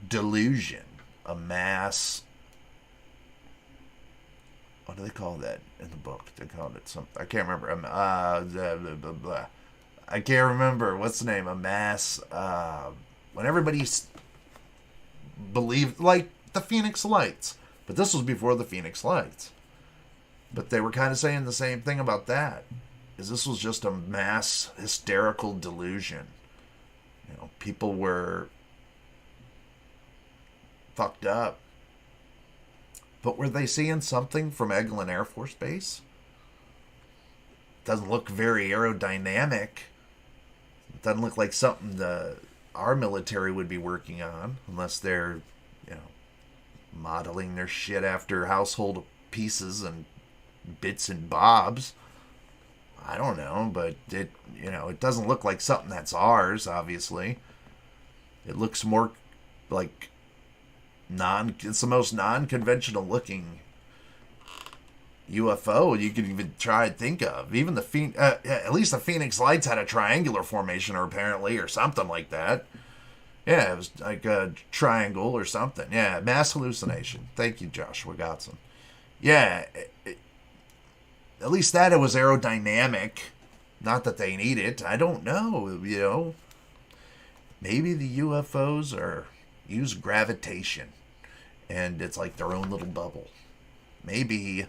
Speaker 1: delusion, a mass, what do they call that in the book? They called it something, I can't remember. I can't remember. What's the name? A mass, when everybody believed, like the Phoenix Lights. But this was before the Phoenix Lights. But they were kind of saying the same thing about that. Is this was just a mass hysterical delusion. People were fucked up. But were they seeing something from Eglin Air Force Base? Doesn't look very aerodynamic. It doesn't look like something our military would be working on, unless they're, modeling their shit after household pieces and bits and bobs. I don't know, but it doesn't look like something that's ours, obviously. It looks more like it's the most non-conventional looking UFO you could even try and think of. Even at least the Phoenix Lights had a triangular formation, or something like that. Yeah, it was like a triangle or something. Yeah, mass hallucination. Thank you, Joshua Godson. Yeah, at least that it was aerodynamic. Not that they need it. I don't know. Maybe the UFOs use gravitation, and it's like their own little bubble. Maybe.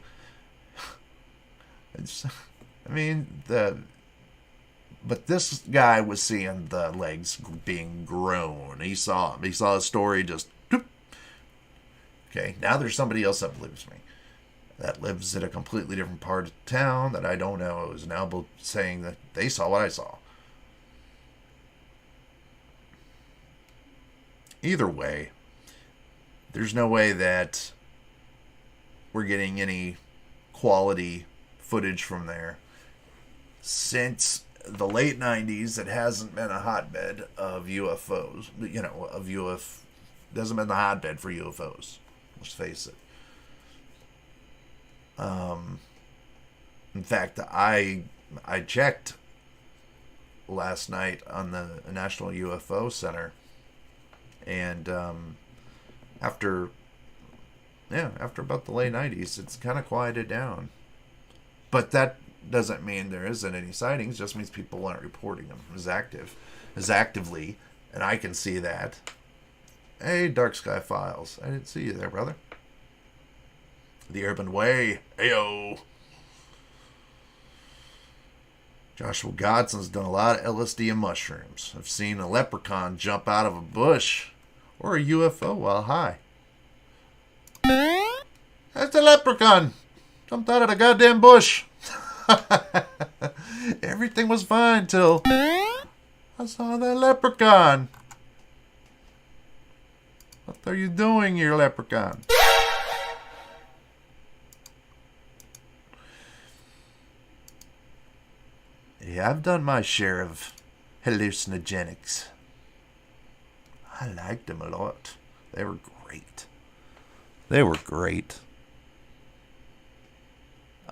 Speaker 1: It's, I mean, but this guy was seeing the legs being grown. He saw him. He saw a story just. Okay, now there's somebody else that believes me. That lives in a completely different part of town that I don't know is now saying that they saw what I saw. Either way, there's no way that we're getting any quality footage from there. Since the late 90s, it hasn't been a hotbed of UFOs. It hasn't been the hotbed for UFOs. Let's face it. In fact, I checked last night on the National UFO Center, and after about the late 90s, it's kind of quieted down. But that doesn't mean there isn't any sightings. It just means people aren't reporting them as actively, and I can see that. Hey, Dark Sky Files, I didn't see you there, brother. The Urban Way, ayo. Joshua Godson's done a lot of LSD and mushrooms. I've seen a leprechaun jump out of a bush or a UFO while high. That's a leprechaun. Jumped out of the goddamn bush. Everything was fine till I saw that leprechaun. What are you doing, you leprechaun? Yeah, I've done my share of hallucinogenics. I liked them a lot. They were great.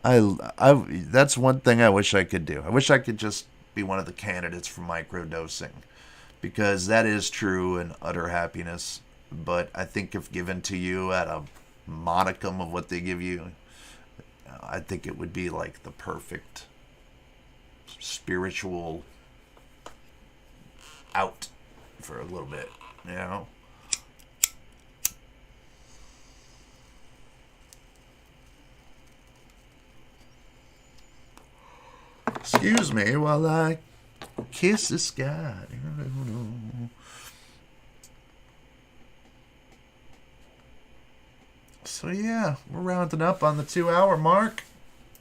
Speaker 1: That's one thing I wish I could do. I wish I could just be one of the candidates for microdosing, because that is true and utter happiness. But I think if given to you at a modicum of what they give you, I think it would be like the perfect spiritual out for a little bit, you know? Excuse me while I kiss the sky. So yeah, we're rounding up on the 2-hour mark.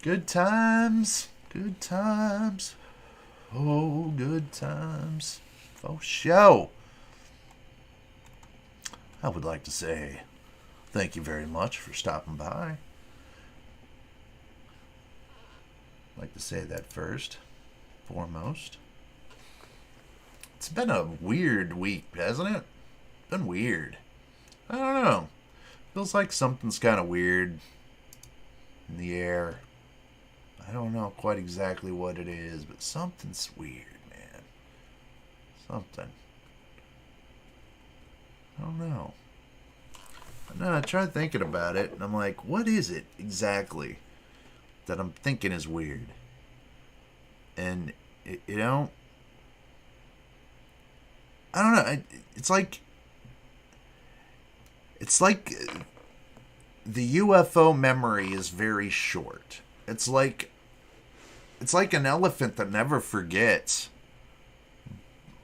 Speaker 1: Good times. Good times. Oh, good times. For show. I would like to say thank you very much for stopping by. I'd like to say that first, foremost. It's been a weird week, hasn't it? Been weird. I don't know. Feels like something's kind of weird in the air. I don't know quite exactly what it is, but something's weird, man. Something. I don't know. No, I tried thinking about it, and I'm like, what is it exactly that I'm thinking is weird? And, I don't know. It's like the UFO memory is very short. It's like an elephant that never forgets,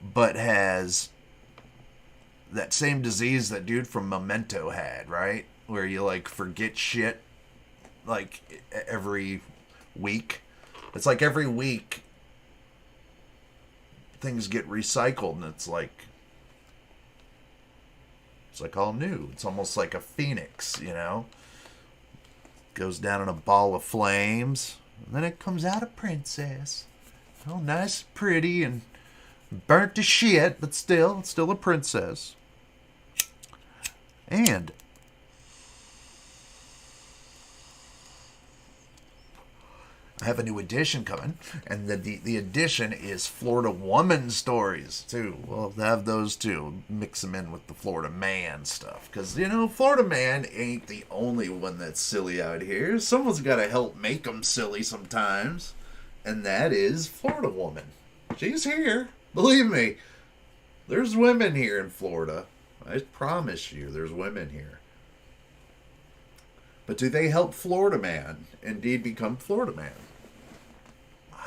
Speaker 1: but has that same disease that dude from Memento had, right? Where you like forget shit like every week. It's like every week things get recycled, and it's like all new. It's almost like a phoenix, you know? Goes down in a ball of flames, and then it comes out a princess. Oh, nice, pretty, and burnt to shit, but still a princess. And I have a new edition coming, and the edition is Florida woman stories too. We'll have those too. Mix them in with the Florida man stuff, because Florida man ain't the only one that's silly out here. Someone's got to help make them silly sometimes, and that is Florida woman. She's here, believe me. There's women here in Florida. I promise you, there's women here. But do they help Florida man indeed become Florida man?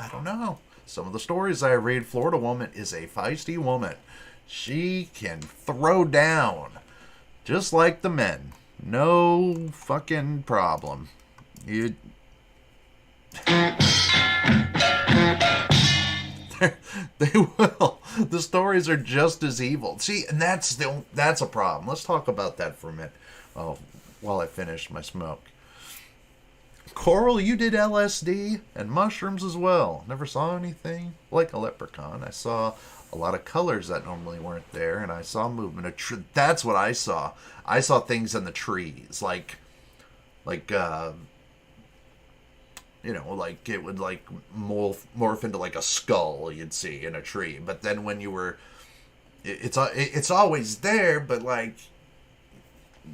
Speaker 1: I don't know. Some of the stories I read, Florida woman is a feisty woman. She can throw down just like the men. No fucking problem. They will. The stories are just as evil. See, and that's a problem. Let's talk about that for a minute. Oh, while I finish my smoke. Coral, you did LSD and mushrooms as well. Never saw anything like a leprechaun. I saw a lot of colors that normally weren't there, and I saw movement. That's what I saw. I saw things in the trees, like it would like morph into like a skull you'd see in a tree. But then when you were, it's always there, but like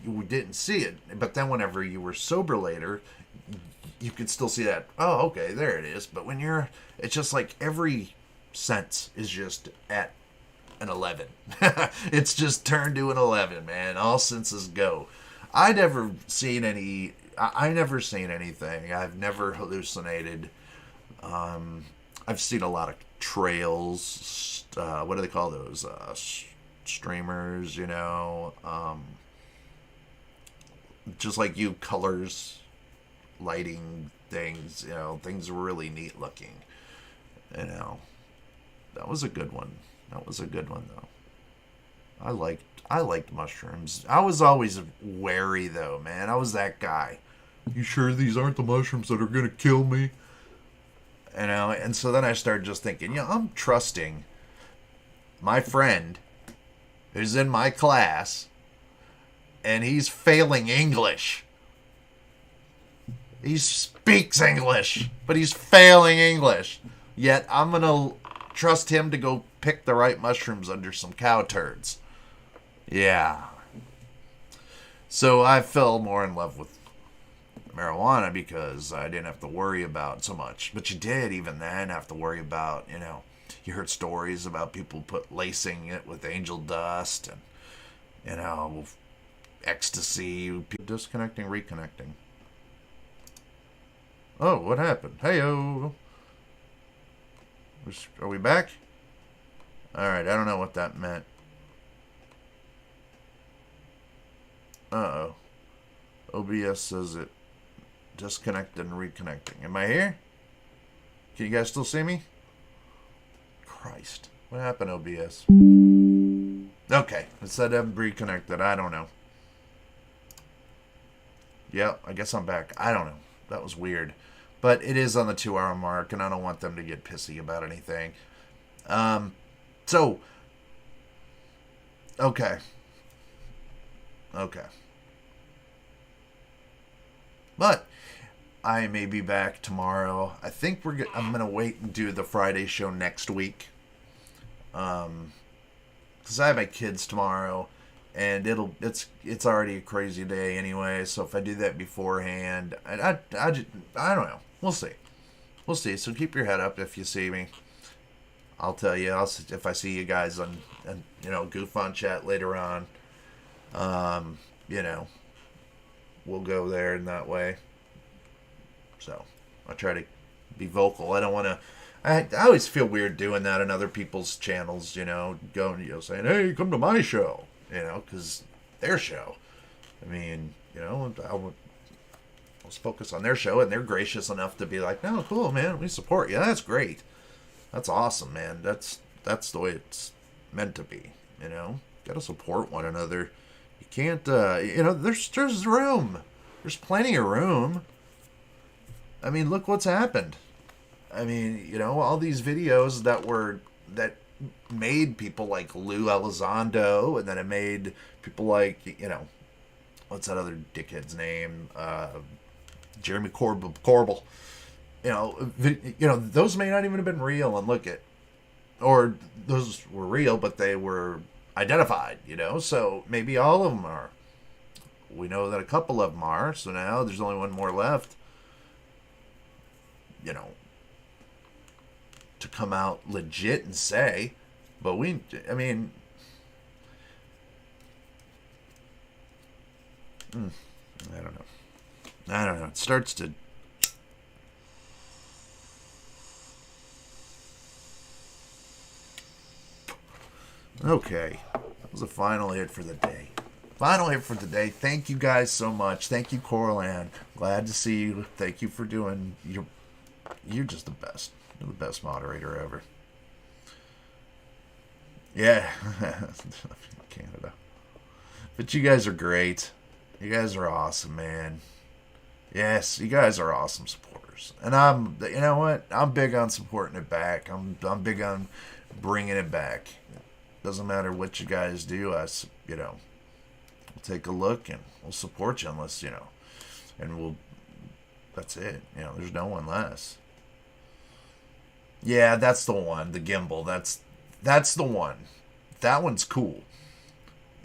Speaker 1: you didn't see it. But then whenever you were sober later, you could still see that. Oh, okay, there it is. But when it's just like every sense is just at an 11. It's just turned to an 11, man. All senses go. I never seen anything. I've never hallucinated. I've seen a lot of trails. What do they call those? Streamers, just like you, colors, lighting things, things were really neat looking. That was a good one. Though. I liked mushrooms. I was always wary though, man. I was that guy. You sure these aren't the mushrooms that are gonna kill me? And so then I started just thinking, I'm trusting my friend who's in my class, and he's failing English. He speaks English, but he's failing English. Yet I'm going to trust him to go pick the right mushrooms under some cow turds. Yeah. So I fell more in love with marijuana because I didn't have to worry about so much. But you did even then have to worry about, you heard stories about people lacing it with angel dust and, ecstasy, disconnecting, reconnecting. Oh, what happened? Hey-o. Are we back? Alright, I don't know what that meant. Uh-oh. OBS says it disconnected and reconnecting. Am I here? Can you guys still see me? Christ. What happened, OBS? Okay. It said I'm reconnected. I don't know. Yep, I guess I'm back. I don't know. That was weird. But it is on the 2-hour mark, and I don't want them to get pissy about anything. Okay. But I may be back tomorrow. I think I'm going to wait and do the Friday show next week. Because I have my kids tomorrow. And it's already a crazy day anyway. So if I do that beforehand, I don't know. We'll see. So keep your head up if you see me. I'll tell you. If I see you guys on Goof on Chat later on. We'll go there in that way. So I try to be vocal. I don't want to. I always feel weird doing that on other people's channels. Going saying, "Hey, come to my show." Because their show. I mean, let's focus on their show, and they're gracious enough to be like, "No, cool, man, we support you. That's great. That's awesome, man. That's the way it's meant to be. Got to support one another. You can't, there's room. There's plenty of room. I mean, look what's happened. I mean, all these videos that made people like Lou Elizondo, and then it made people like, what's that other dickhead's name? Jeremy Corbell. those may not even have been real. And look at, or those were real, but they were identified. So maybe all of them are. We know that a couple of them are. So now there's only one more left. To come out legit and say, but I don't know. It starts to. Okay. That was the final hit for the day. Thank you guys so much. Thank you, Coraline. Glad to see you. Thank you for doing. You're just the best. You're the best moderator ever. Yeah. Canada. But you guys are great. You guys are awesome, man. Yes, you guys are awesome supporters. And you know what? I'm big on supporting it back. I'm big on bringing it back. Doesn't matter what you guys do. We'll take a look and we'll support you unless, and that's it. There's no one less. Yeah, that's the one. The gimbal. That's the one. That one's cool.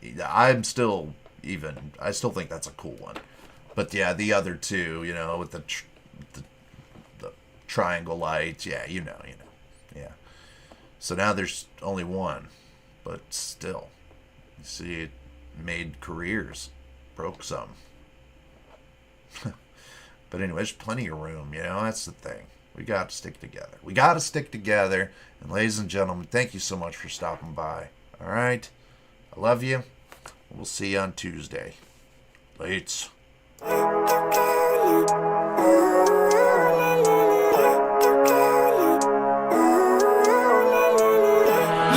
Speaker 1: I still think that's a cool one. But yeah, the other two, with the triangle lights, yeah, yeah. So now there's only one, but still, you see, it made careers, broke some. But anyway, there's plenty of room, that's the thing. We got to stick together. And ladies and gentlemen, thank you so much for stopping by. All right? I love you. We'll see you on Tuesday. Lates.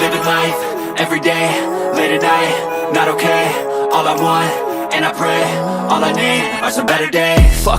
Speaker 2: Living life, every day, late at night, not okay. All I want, and I pray, all I need are some better days. Fuck